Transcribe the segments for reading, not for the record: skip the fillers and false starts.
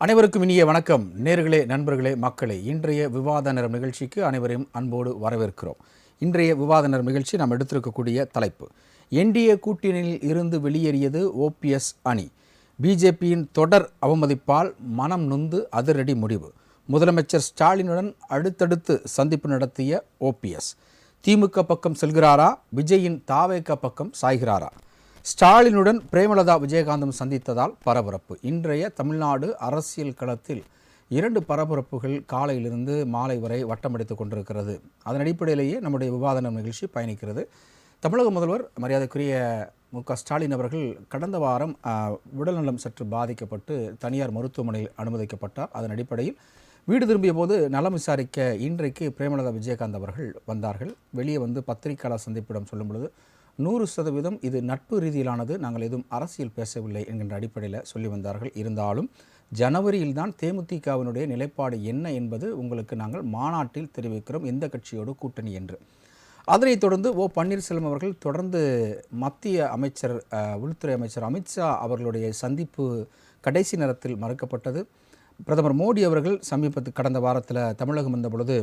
அனைவருக்கும் இனிய வணக்கம். நேர்களே, நண்பர்களே, மக்களே, இன்றைய விவாத நேரம் நிகழ்ச்சிக்கு அனைவரையும் அன்போடு வரவேற்கிறோம். இன்றைய விவாத நேரம் நிகழ்ச்சி நாம் எடுத்திருக்கக்கூடிய தலைப்பு, என்டிஏ கூட்டணியில் இருந்து வெளியேறியது ஓபிஎஸ் அணி, பிஜேபியின் தொடர் அவமதிப்பால் மனம் நொந்து அதிரடி முடிவு, முதலமைச்சர் ஸ்டாலினுடன் அடுத்தடுத்து சந்திப்பு நடத்திய ஓபிஎஸ், திமுக பக்கம் செல்கிறாரா, விஜயின் தாவேக பக்கம் சாய்கிறாரா, ஸ்டாலினுடன் பிரேமலதா விஜயகாந்தும் சந்தித்ததால் பரபரப்பு. இன்றைய தமிழ்நாடு அரசியல் களத்தில் இரண்டு பரபரப்புகள் காலையிலிருந்து மாலை வரை வட்டமடித்து கொண்டிருக்கிறது. அதன் அடிப்படையிலேயே நம்முடைய விவாத நிகழ்ச்சி பயணிக்கிறது. தமிழக முதல்வர் மரியாதைக்குரிய மு.க. ஸ்டாலின் அவர்கள் கடந்த வாரம் உடல்நலம் சற்று பாதிக்கப்பட்டு தனியார் மருத்துவமனையில் அனுமதிக்கப்பட்டார். அதன் அடிப்படையில் வீடு திரும்பிய போது நலம் விசாரிக்க இன்றைக்கு பிரேமலதா விஜயகாந்த் அவர்கள் வந்தார்கள். வெளியே வந்து பத்திரிகையாளர் சந்திப்பிடம் சொல்லும் பொழுது 100% இது நட்பு ரீதியிலானது, நாங்கள் எதுவும் அரசியல் பேசவில்லை என்கின்ற அடிப்படையில் சொல்லி வந்தார்கள். இருந்தாலும் ஜனவரியில்தான் தேமுதிகவினுடைய நிலைப்பாடு என்ன என்பது உங்களுக்கு நாங்கள் மாநாட்டில் தெரிவிக்கிறோம், எந்த கட்சியோடு கூட்டணி என்று. அதனைத் தொடர்ந்து பன்னீர்செல்வம் அவர்கள் தொடர்ந்து மத்திய அமைச்சர் உள்துறை அமைச்சர் அமித்ஷா அவர்களுடைய சந்திப்பு கடைசி நேரத்தில் மறுக்கப்பட்டது. பிரதமர் மோடி அவர்கள் கடந்த வாரத்தில் தமிழகம் வந்த பொழுது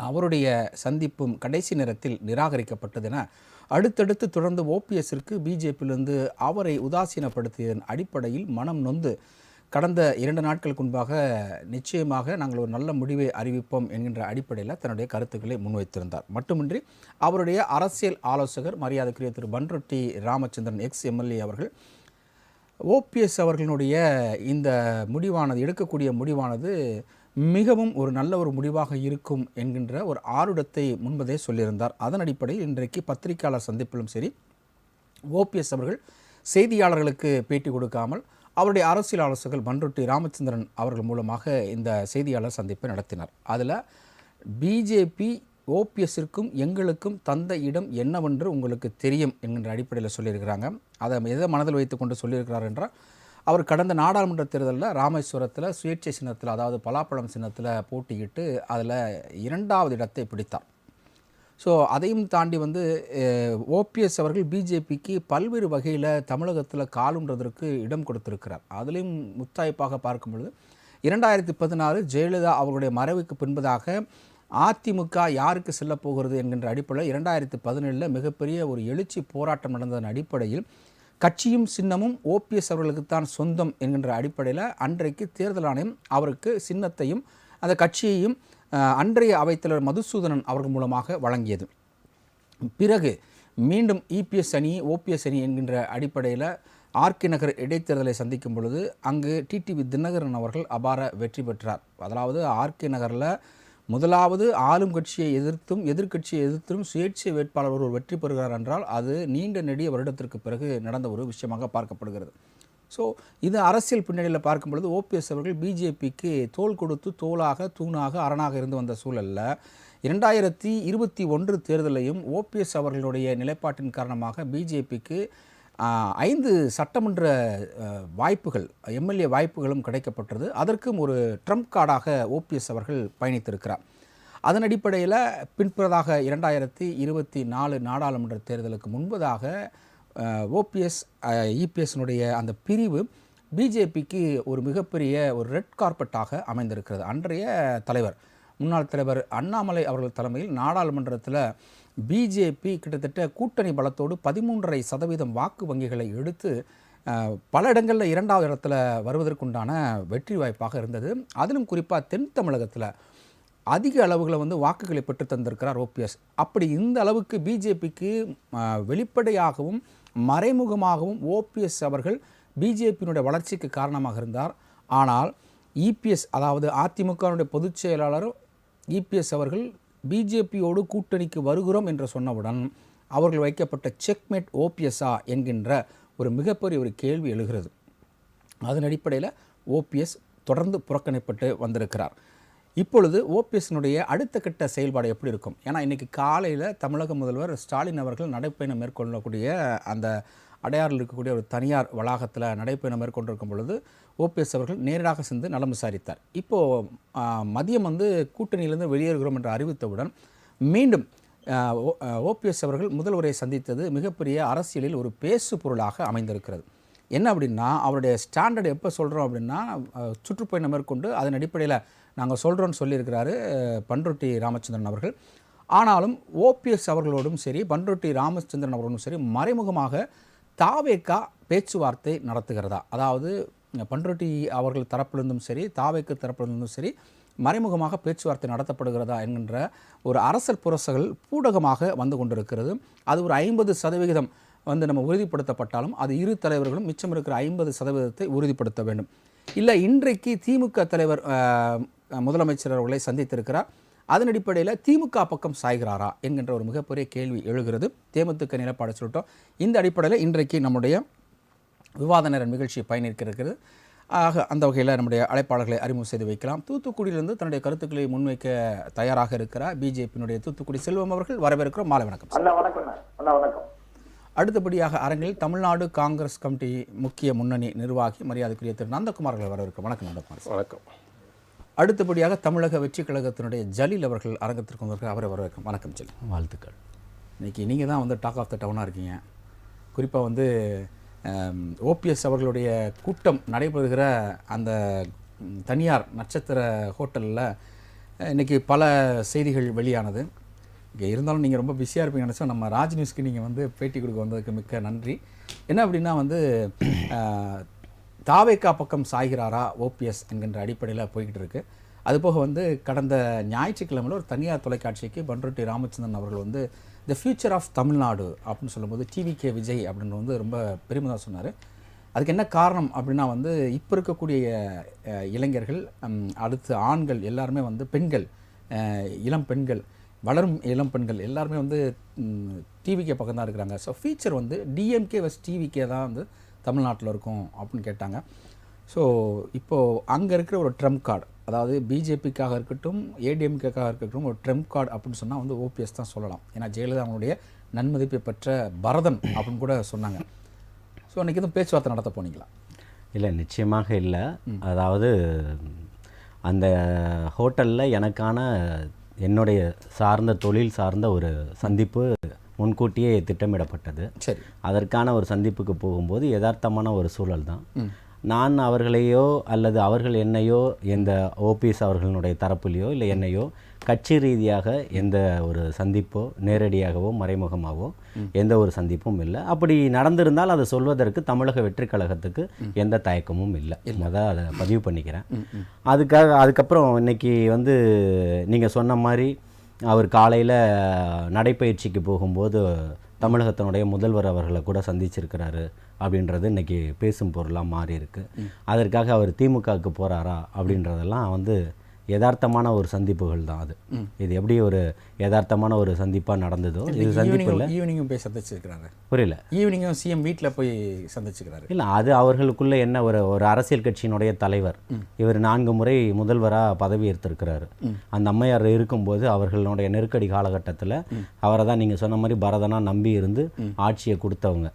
அவருடைய சந்திப்பும் கடைசி நேரத்தில் நிராகரிக்கப்பட்டது என அடுத்தடுத்து தொடர்ந்து ஓபிஎஸ்ஸிற்கு பிஜேபியிலிருந்து அவரை உதாசீனப்படுத்தியதன் அடிப்படையில் மனம் நொந்து கடந்த 2 நாட்களுக்கு முன்பாக நிச்சயமாக நாங்கள் ஒரு நல்ல முடிவை அறிவிப்போம் என்கின்ற அடிப்படையில் தன்னுடைய கருத்துக்களை முன்வைத்திருந்தார். மட்டுமின்றி அவருடைய அரசியல் ஆலோசகர் மரியாதைக்குரிய திரு பன்ருட்டி ராமச்சந்திரன் எம்எல்ஏ அவர்கள் ஓபிஎஸ் அவர்களுடைய இந்த முடிவானது, எடுக்கக்கூடிய முடிவானது மிகவும் ஒரு நல்ல ஒரு முடிவாக இருக்கும் என்கின்ற ஒரு ஆருடத்தை முன்பதே சொல்லியிருந்தார். அதன் அடிப்படையில் இன்றைக்கு பத்திரிகையாளர் சந்திப்பிலும் சரி, ஓபிஎஸ் அவர்கள் செய்தியாளர்களுக்கு பேட்டி கொடுக்காமல் அவருடைய அரசியல் ஆலோசகர் பன்ருட்டி ராமச்சந்திரன் அவர்கள் மூலமாக இந்த செய்தியாளர் சந்திப்பை நடத்தினார். அதில் பிஜேபி ஓபிஎஸ்ஸிற்கும் எங்களுக்கும் தந்த இடம் என்னவென்று உங்களுக்கு தெரியும் என்கின்ற அடிப்படையில் சொல்லியிருக்கிறாங்க. அதை எதை மனதில் வைத்து கொண்டு சொல்லியிருக்கிறார் என்றால், அவர் கடந்த நாடாளுமன்ற தேர்தலில் ராமேஸ்வரத்தில் சுயேட்சை சின்னத்தில், அதாவது பலாப்பழம் சின்னத்தில் போட்டியிட்டு அதில் 2வது இடத்தை பிடித்தார். ஸோ அதையும் தாண்டி வந்து ஓபிஎஸ் அவர்கள் பிஜேபிக்கு பல்வேறு வகையில் தமிழகத்தில் காலுன்றதற்கு இடம் கொடுத்திருக்கிறார். அதிலையும் முத்தாய்ப்பாக பார்க்கும் பொழுது 2016 ஜெயலலிதா அவர்களுடைய மறைவுக்கு பின்பதாக அதிமுக யாருக்கு செல்லப் போகிறது என்கின்ற அடிப்படையில் 2017 மிகப்பெரிய ஒரு எழுச்சி போராட்டம் நடந்ததன் அடிப்படையில் கட்சியும் சின்னமும் ஓபிஎஸ் அவர்களுக்குத்தான் சொந்தம் என்கின்ற அடிப்படையில் அன்றைக்கு தேர்தல் ஆணையம் அவருக்கு சின்னத்தையும் அந்த கட்சியையும் அன்றைய அவைத்தலைவர் மதுசூதனன் அவர்கள் மூலமாக வழங்கியது. பிறகு மீண்டும் இபிஎஸ் அணி ஓபிஎஸ் அணி என்கின்ற அடிப்படையில் ஆர்கே நகர் இடைத்தேர்தலை சந்திக்கும் பொழுது அங்கு டிடிவி தினகரன் அவர்கள் அபார வெற்றி பெற்றார். அதாவது ஆர்கே நகரில் முதலாவது ஆளும் கட்சியை எதிர்த்தும் எதிர்கட்சியை எதிர்த்தும் சுயேட்சை வேட்பாளர் ஒருவர் வெற்றி பெறுகிறார் என்றால் அது நீண்ட நெடிய வருடத்திற்கு பிறகு நடந்த ஒரு விஷயமாக பார்க்கப்படுகிறது. ஸோ இது அரசியல் பின்னணியில் பார்க்கும் பொழுது ஓபிஎஸ் அவர்கள் பிஜேபிக்கு தோள் கொடுத்து தோளாக தூணாக அரணாக இருந்து வந்த சூழலில் 2021 தேர்தலையும் ஓபிஎஸ் அவர்களுடைய நிலைப்பாட்டின் காரணமாக பிஜேபிக்கு 5 சட்டமன்ற வாய்ப்புகள், எம்எல்ஏ வாய்ப்புகளும் கிடைக்கப்பட்டது. அதற்கும் ஒரு ட்ரம்ப் கார்டாக ஓபிஎஸ் அவர்கள் பயணித்திருக்கிறார். அதன் அடிப்படையில் பின்பதாக 2024 நாடாளுமன்ற தேர்தலுக்கு முன்பதாக ஓபிஎஸ் இபிஎஸ்னுடைய அந்த பிரிவு பிஜேபிக்கு ஒரு மிகப்பெரிய ஒரு ரெட் கார்பெட்டாக அமைந்திருக்கிறது. அன்றைய தலைவர், முன்னாள் தலைவர் அண்ணாமலை அவர்கள் தலைமையில் நாடாளுமன்றத்தில் பிஜேபி கிட்டத்தட்ட கூட்டணி பலத்தோடு 13.5% வாக்கு வங்கிகளை எடுத்து பல இடங்களில் 2வது இடத்துல வருவதற்குண்டான வெற்றி வாய்ப்பாக இருந்தது. அதிலும் குறிப்பாக தென் தமிழகத்தில் அதிக அளவுகளை வந்து வாக்குகளை பெற்று தந்திருக்கிறார் ஓபிஎஸ். அப்படி இந்த அளவுக்கு பிஜேபிக்கு வெளிப்படையாகவும் மறைமுகமாகவும் ஓபிஎஸ் அவர்கள் பிஜேபியினுடைய வளர்ச்சிக்கு காரணமாக இருந்தார். ஆனால் இபிஎஸ், அதாவது அதிமுகவுடைய பொதுச் செயலாளர் இபிஎஸ் அவர்கள் பிஜேபியோடு கூட்டணிக்கு வருகிறோம் என்று சொன்னவுடன் அவர்கள் வைக்கப்பட்ட செக்மேட் ஓபிஎஸ்ஸா என்கின்ற ஒரு மிகப்பெரிய ஒரு கேள்வி எழுகிறது. அதன் அடிப்படையில் ஓபிஎஸ் தொடர்ந்து புறக்கணிப்பட்டு வந்திருக்கிறார். இப்பொழுது ஓபிஎஸ்னுடைய அடுத்த கட்ட செயல்பாடு எப்படி இருக்கும்? ஏன்னா இன்றைக்கி காலையில் தமிழக முதல்வர் ஸ்டாலின் அவர்கள் நடைப்பயணம் மேற்கொள்ளக்கூடிய அந்த அடையாறில் இருக்கக்கூடிய ஒரு தனியார் வளாகத்தில் நடைப்பயணம் மேற்கொண்டிருக்கும் பொழுது ஓபிஎஸ் அவர்கள் நேரடியாக சென்று நலம் விசாரித்தார். இப்போது மதியம் வந்து கூட்டணியிலிருந்து வெளியேறுகிறோம் என்று அறிவித்தவுடன் மீண்டும் ஓபிஎஸ் அவர்கள் முதல்வரை சந்தித்தது மிகப்பெரிய அரசியலில் ஒரு பேசு பொருளாக அமைந்திருக்கிறது. என்ன அப்படின்னா அவருடைய ஸ்டாண்டர்ட் எப்போ சொல்கிறோம் அப்படின்னா சுற்றுப்பயணம் மேற்கொண்டு அதன் அடிப்படையில் நாங்கள் சொல்கிறோன்னு சொல்லியிருக்கிறாரு பண்ருட்டி ராமச்சந்திரன் அவர்கள். ஆனாலும் ஓபிஎஸ் அவர்களோடும் சரி பண்ருட்டி ராமச்சந்திரன் அவர்களோடும் சரி மறைமுகமாக தாவேகா பேச்சுவார்த்தை நடத்துகிறதா, அதாவது பண்ருட்டி அவர்கள் தரப்பிலிருந்தும் சரி தாவேக்கு தரப்பிலிருந்தும் சரி மறைமுகமாக பேச்சுவார்த்தை நடத்தப்படுகிறதா என்கின்ற ஒரு அரசல் புரசல்கள் பூடகமாக வந்து கொண்டிருக்கிறது. அது ஒரு 50% வந்து நம்ம உறுதிப்படுத்தப்பட்டாலும் அது இரு தலைவர்களும் மிச்சம் இருக்கிற 50% உறுதிப்படுத்த வேண்டும். இல்லை இன்றைக்கு திமுக தலைவர் முதலமைச்சர் அவர்களை சந்தித்திருக்கிறார், அதன் அடிப்படையில் திமுக பக்கம் சாய்கிறாரா என்கின்ற ஒரு மிகப்பெரிய கேள்வி எழுகிறது. தேமுதிக நிலைப்பாடு சொல்லிட்டோம். இந்த அடிப்படையில் இன்றைக்கு நம்முடைய விவாத நேர நிகழ்ச்சி பயணிக்கிறது. ஆக அந்த வகையில் நம்முடைய அழைப்பாளர்களை அறிமுகம் செய்து வைக்கலாம். தூத்துக்குடியிலிருந்து தன்னுடைய கருத்துக்களை முன்வைக்க தயாராக இருக்கிறார் பிஜேபியினுடைய தூத்துக்குடி செல்வம் அவர்கள். வரவேற்கிறோம். மாலை வணக்கம். வணக்கம். அடுத்தபடியாக அரங்கில் தமிழ்நாடு காங்கிரஸ் கமிட்டி முக்கிய முன்னணி நிர்வாகி மரியாதைக்குரிய திரு நந்தகுமார் அவர்கள் வரவேற்கிறோம். வணக்கம் நந்தகுமார். வணக்கம். அடுத்தபடியாக தமிழக வெற்றி கழகத்தினுடைய ஜலீல் அவர்கள் அரங்கத்திற்கு வந்திருக்க அவரை வரவேற்கும். வணக்கம் ஜலீல். வாழ்த்துக்கள். இன்றைக்கி நீங்கள் தான் வந்து டாக் ஆஃப் த டவுனாக இருக்கீங்க. குறிப்பாக வந்து ஓபிஎஸ் அவர்களுடைய கூட்டம் நடைபெறுகிற அந்த தனியார் நட்சத்திர ஹோட்டலில் இன்றைக்கி பல செய்திகள் வெளியானது. இங்கே இருந்தாலும் நீங்கள் ரொம்ப பிஸியாக இருப்பீங்கன்னு நினச்சா நம்ம ராஜ் நியூஸ்க்கு நீங்கள் வந்து பேட்டி கொடுக்க வந்ததுக்கு மிக்க நன்றி. என்ன அப்படின்னா வந்து தாவேகா பக்கம் சாய்கிறாரா ஓபிஎஸ் என்கின்ற அடிப்படையில் போய்கிட்டு இருக்கு. அதுபோக வந்து கடந்த ஞாயிற்றுக்கிழமையில் ஒரு தனியார் தொலைக்காட்சிக்கு பண்ருட்டி ராமச்சந்திரன் அவர்கள் வந்து த ஃபியூச்சர் ஆஃப் தமிழ்நாடு அப்படின்னு சொல்லும்போது டிவிகே விஜய் அப்படின்னு வந்து ரொம்ப பெருமையாக சொன்னார். அதுக்கு என்ன காரணம் அப்படின்னா வந்து இப்போ இருக்கக்கூடிய இளைஞர்கள் அடுத்து ஆண்கள் எல்லாருமே வந்து பெண்கள், இளம் பெண்கள், வளரும் இளம் பெண்கள் எல்லாருமே வந்து டிவிகே பக்கம் தான் இருக்கிறாங்க. ஸோ ஃபியூச்சர் வந்து டிஎம்கே வஸ் டிவிகே தான் வந்து தமிழ்நாட்டில் இருக்கும் அப்படின்னு கேட்டாங்க. ஸோ இப்போது அங்கே இருக்கிற ஒரு ட்ரம்ப் கார்டு, அதாவது பிஜேபிக்காக இருக்கட்டும் ஏடிஎம்கேக்காக இருக்கட்டும் ஒரு ட்ரம்ப் கார்டு அப்படின்னு சொன்னால் வந்து ஓபிஎஸ் தான் சொல்லலாம். ஏன்னா ஜெயலலிதா அவங்களுடைய நன்மதிப்பை பெற்ற பரதன் அப்படின்னு கூட சொன்னாங்க. ஸோ அன்றைக்கி எதுவும் பேச்சுவார்த்தை நடத்த போனீங்களா? இல்லை, நிச்சயமாக இல்லை. அதாவது அந்த ஹோட்டலில் எனக்கான என்னுடைய சார்ந்த தொழில் சார்ந்த ஒரு சந்திப்பு முன்கூட்டியே திட்டமிடப்பட்டது. சரி. அதற்கான ஒரு சந்திப்புக்கு போகும்போது யதார்த்தமான ஒரு சூழல் தான். நான் அவர்களையோ அல்லது அவர்கள் என்னையோ எந்த ஓபிஎஸ் அவர்களுடைய தரப்புலையோ இல்லை என்னையோ கட்சி ரீதியாக எந்த ஒரு சந்திப்போ நேரடியாகவோ மறைமுகமாகவோ எந்த ஒரு சந்திப்பும் இல்லை. அப்படி நடந்திருந்தால் அதை சொல்வதற்கு தமிழக வெற்றி கழகத்துக்கு எந்த தயக்கமும் இல்லை. முதல் அதை பதிவு பண்ணிக்கிறேன். அதுக்கப்புறம் இன்னைக்கு வந்து நீங்கள் சொன்ன மாதிரி அவர் காலையில் நடைப்பயிற்சிக்கு போகும்போது தமிழகத்தினுடைய முதல்வர் அவர்களை கூட சந்திச்சிருக்கிறாரு அப்படின்றது இன்றைக்கி பேசும் பொருளாக மாறி இருக்கு. அதற்காக அவர் திமுகவுக்கு போகிறாரா அப்படின்றதெல்லாம் வந்து யதார்த்தமான ஒரு சந்திப்புகள் தான். அது இது எப்படி ஒரு யதார்த்தமான ஒரு சந்திப்பாக நடந்ததோ இது சந்திப்பு இல்லை. ஈவினிங்கும் போய் சந்திச்சிருக்கிறாரு. புரியல. ஈவினிங்கும் சிஎம் வீட்டில் போய் சந்திச்சுக்கிறாரு. இல்லை, அது அவர்களுக்குள்ள என்ன ஒரு அரசியல் கட்சியினுடைய தலைவர். இவர் 4 முறை முதல்வராக பதவி ஏற்றிருக்கிறாரு. அந்த அம்மையார் இருக்கும்போது அவர்களுடைய நெருக்கடி காலகட்டத்தில் அவரை தான் நீங்கள் சொன்ன மாதிரி பரதனாக நம்பி இருந்து ஆட்சியை கொடுத்தவங்க.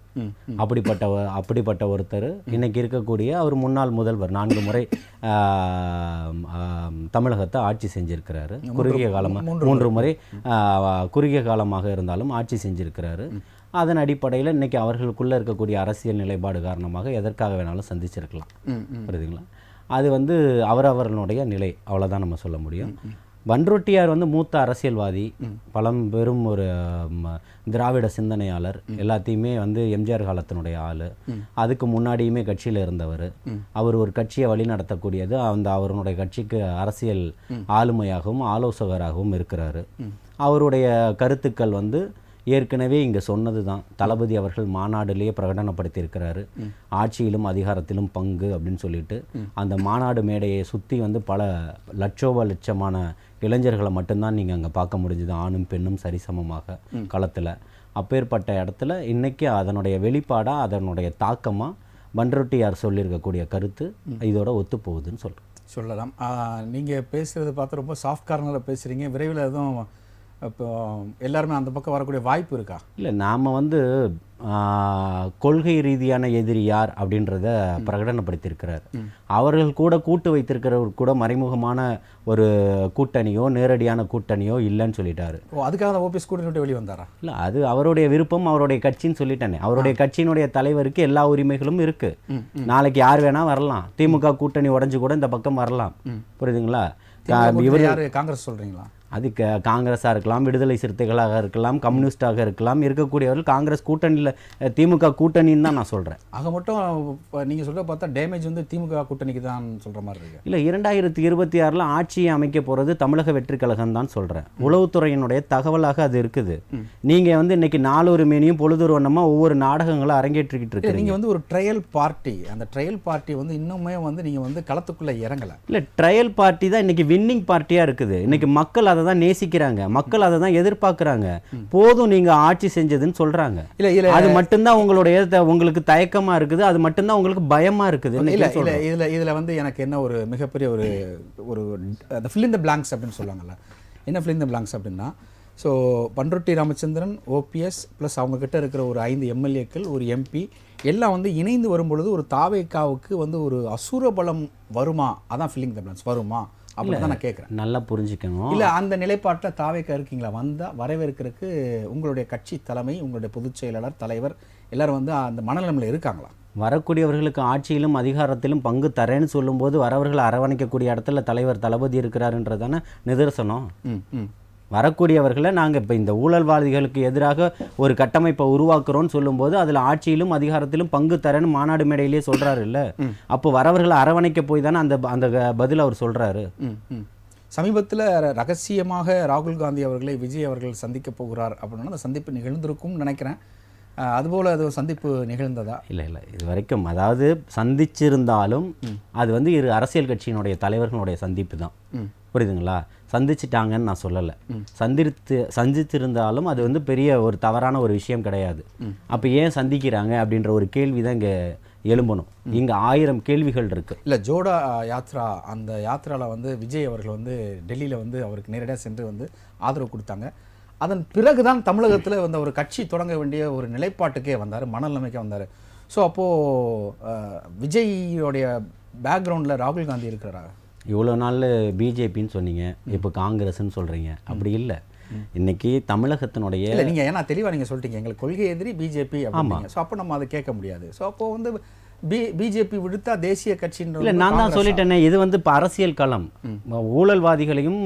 அப்படிப்பட்ட ஒருத்தர் இன்னைக்கு இருக்கக்கூடிய அவர் முன்னாள் முதல்வர் 4 முறை தமிழகத்தை ஆட்சி செஞ்சிருக்கிறாரு. குறுகிய காலமாக 3 முறை குறுகிய காலமாக இருந்தாலும் ஆட்சி செஞ்சிருக்கிறாரு. அதன் அடிப்படையில் இன்னைக்கு அவர்களுக்குள்ளே இருக்கக்கூடிய அரசியல் நிலைப்பாடு காரணமாக எதற்காக வேணாலும் சந்திச்சிருக்கலாம். புரியுதுங்களா? அது வந்து அவரவர்களுடைய நிலை, அவ்வளோதான் நம்ம சொல்ல முடியும். பண்ருட்டியார் வந்து மூத்த அரசியல்வாதி, பழம்பெரும் ஒரு திராவிட சிந்தனையாளர், எல்லாத்தையுமே வந்து எம்ஜிஆர் காலத்தினுடைய ஆள். அதுக்கு முன்னாடியுமே கட்சியில் இருந்தவர். அவர் ஒரு கட்சியை வழி நடத்தக்கூடியது அவருடைய கட்சிக்கு அரசியல் ஆளுமையாகவும் ஆலோசகராகவும் இருக்கிறாரு. அவருடைய கருத்துக்கள் வந்து ஏற்கனவே இங்கே சொன்னது தான். தளபதி அவர்கள் மாநாடுலேயே பிரகடனப்படுத்தியிருக்கிறாரு. ஆட்சியிலும் அதிகாரத்திலும் பங்கு அப்படின்னு சொல்லிட்டு அந்த மாநாடு மேடையை சுற்றி வந்து பல லட்சமான இளைஞர்களை மட்டும்தான் நீங்கள் அங்கே பார்க்க முடிஞ்சுது, ஆணும் பெண்ணும் சரிசமமாக களத்தில். அப்பேற்பட்ட இடத்துல இன்றைக்கி அதனுடைய வெளிப்பாடாக அதனுடைய தாக்கமாக பண்ருட்டியார் சொல்லியிருக்கக்கூடிய கருத்து இதோட ஒத்து போகுதுன்னு சொல்லலாம். நீங்கள் பேசுகிறது பார்த்து ரொம்ப சாஃப்ட் கார்னரில் பேசுகிறீங்க. விரைவில் எதுவும் இப்போ எல்லாருமே அந்த பக்கம் வரக்கூடிய வாய்ப்பு இருக்கா? இல்லை, நாம் வந்து கொள்கை ரீதியான எதிரி யார் அப்படின்றத பிரகடனப்படுத்தியிருக்கிறார். அவர்கள் கூட கூட்டு வைத்திருக்கிறவர் கூட மறைமுகமான ஒரு கூட்டணியோ நேரடியான கூட்டணியோ இல்லைன்னு சொல்லிட்டாரு. அதுக்காக ஓபிஎஸ் கூட்டணி விட்டு வெளியே வந்தாரா? இல்லை, அது அவருடைய விருப்பம், அவருடைய கட்சின்னு சொல்லிட்டானே. அவருடைய கட்சியினுடைய தலைவருக்கு எல்லா உரிமைகளும் இருக்கு. நாளைக்கு யார் வேணா வரலாம். திமுக கூட்டணி உடஞ்சு கூட இந்த பக்கம் வரலாம். புரியுதுங்களா? இவர் யாரு? காங்கிரஸ் சொல்றீங்களா? அது காங்கிரஸாக இருக்கலாம், விடுதலை சிறுத்தைகளாக இருக்கலாம், கம்யூனிஸ்டாக இருக்கலாம். இருக்கக்கூடியவர்கள் காங்கிரஸ் கூட்டணியில் திமுக கூட்டணின்னு தான் நான் சொல்கிறேன். ஆக மட்டும் நீங்கள் சொல்ல பார்த்தா டேமேஜ் வந்து திமுக கூட்டணிக்கு தான் சொல்கிற மாதிரி இருக்கு. இல்லை, 2026 ஆட்சியை அமைக்க போகிறது தமிழக வெற்றி கழகம் தான் சொல்கிறேன். உளவுத்துறையினுடைய தகவலாக அது இருக்குது. நீங்கள் வந்து இன்னைக்கு நாலொரு மேனியும் பொழுதொரு வண்ணமாக ஒவ்வொரு நாடகங்களை அரங்கேற்றிக்கிட்டு இருக்கு. நீங்கள் வந்து ஒரு ட்ரையல் பார்ட்டி, அந்த ட்ரையல் பார்ட்டி வந்து இன்னுமே வந்து நீங்கள் வந்து களத்துக்குள்ளே இறங்கலை. இல்லை, ட்ரையல் பார்ட்டி தான் இன்னைக்கு வின்னிங் பார்ட்டியாக இருக்குது. இன்னைக்கு மக்கள் அதை தான் நேசிக்கிறாங்க, மக்கள் அதை தான் எதிர்பார்க்குறாங்க. போதும் நீங்க ஆட்சி செஞ்சதுன்னு சொல்றாங்க. அது மட்டும்தான் உங்களுக்கு தயக்கமா இருக்குது, அது மட்டும்தான் உங்களுக்கு பயமா இருக்குது. இதுல வந்து எனக்கு என்ன ஒரு மிகப்பெரிய ஒரு ஃபில் இன் தி பிளாங்க்ஸ் அப்படின்னு சொல்லுவாங்கல்ல. என்ன ஃபில் இன் தி பிளாங்க்ஸ் அப்படின்னா, so Panruti Ramachandran, OPS plus அவங்க கிட்ட இருக்கிற ஒரு 5 எம்எல்ஏக்கள், ஒரு எம்பி எல்லாம் வந்து இணைந்து வரும்பொழுது ஒரு தாவேக்காவுக்கு வந்து ஒரு அசுர பலம் வருமா? அதான் ஃபில்லிங் தி பிளாங்க்ஸ் வருமா அப்படின்னு தான் நான் கேட்குறேன். நல்லா புரிஞ்சுக்கணும். இல்லை, அந்த நிலைப்பாட்டில் தாவேக்கா இருக்கீங்களா? வந்தால் வரவேற்கிறதுக்கு உங்களுடைய கட்சி தலைமை, உங்களுடைய பொதுச் செயலாளர், தலைவர் எல்லாரும் வந்து அந்த மனநிலைமையில் இருக்காங்களா? வரக்கூடியவர்களுக்கு ஆட்சியிலும் அதிகாரத்திலும் பங்கு தரேன்னு சொல்லும்போது வரவர்களை அரவணைக்கக்கூடிய இடத்துல தலைவர் தளபதி இருக்கிறாருன்றதான நிதர்சனம். வரக்கூடியவர்களை நாங்கள் இப்போ இந்த ஊழல்வாதிகளுக்கு எதிராக ஒரு கட்டமைப்பை உருவாக்குறோன்னு சொல்லும்போது அதில் ஆட்சியிலும் அதிகாரத்திலும் பங்கு தரேன்னு மாநாடு மேடையிலேயே சொல்கிறாரு இல்லை. அப்போ வரவர்களை அரவணைக்க போய் தானே அந்த பதில் அவர் சொல்கிறாரு. சமீபத்தில் ரகசியமாக ராகுல் காந்தி அவர்களை விஜய் அவர்கள் சந்திக்க போகிறார் அப்படின்னா அந்த சந்திப்பு நிகழ்ந்திருக்கும்னு நினைக்கிறேன். அதுபோல் அது சந்திப்பு நிகழ்ந்ததா? இல்லை, இது வரைக்கும் அதாவது சந்திச்சிருந்தாலும் அது வந்து இரு அரசியல் கட்சியினுடைய தலைவர்களுடைய சந்திப்பு தான். புரியுதுங்களா? சந்திச்சிட்டாங்கன்னு நான் சொல்லலை. சந்திச்சிருந்தாலும் அது வந்து பெரிய ஒரு தவறான ஒரு விஷயம் கிடையாது. அப்போ ஏன் சந்திக்கிறாங்க அப்படின்ற ஒரு கேள்வி தான் இங்கே எழும்பணும். இங்கே 1000 கேள்விகள் இருக்கு. இல்லை, ஜோடா யாத்ரா, அந்த யாத்ராவில் வந்து விஜய் அவர்கள் வந்து டெல்லியில் வந்து அவருக்கு நேரடியாக சென்று வந்து ஆதரவு கொடுத்தாங்க. அதன் பிறகுதான் தமிழகத்தில் வந்து ஒரு கட்சி தொடங்க வேண்டிய ஒரு நிலைப்பாட்டுக்கே வந்தார், மனநிலைமைக்கே வந்தார். ஸோ அப்போது விஜய்யோடைய பேக்ரவுண்டில் ராகுல் காந்தி இருக்கிறாரா? இவ்வளோ நாள் பிஜேபின்னு சொன்னீங்க, இப்போ காங்கிரஸ்ன்னு சொல்கிறீங்க. அப்படி இல்லை. இன்னைக்கு தமிழகத்தினுடைய இல்லை, நீங்கள் ஏன்னா தெளிவாக நீங்கள் சொல்லிட்டீங்க எங்களுக்கு கொள்கை எதிரி பிஜேபி. ஆமாம். ஸோ அப்போ நம்ம அதை கேட்க முடியாது. ஸோ அப்போது வந்து பிஜேபி விடுத்தா தேசிய கட்சின்ற இல்லை, நான் தான் சொல்லிட்டேனே, இது வந்து இப்போ அரசியல் களம். ஊழல்வாதிகளையும்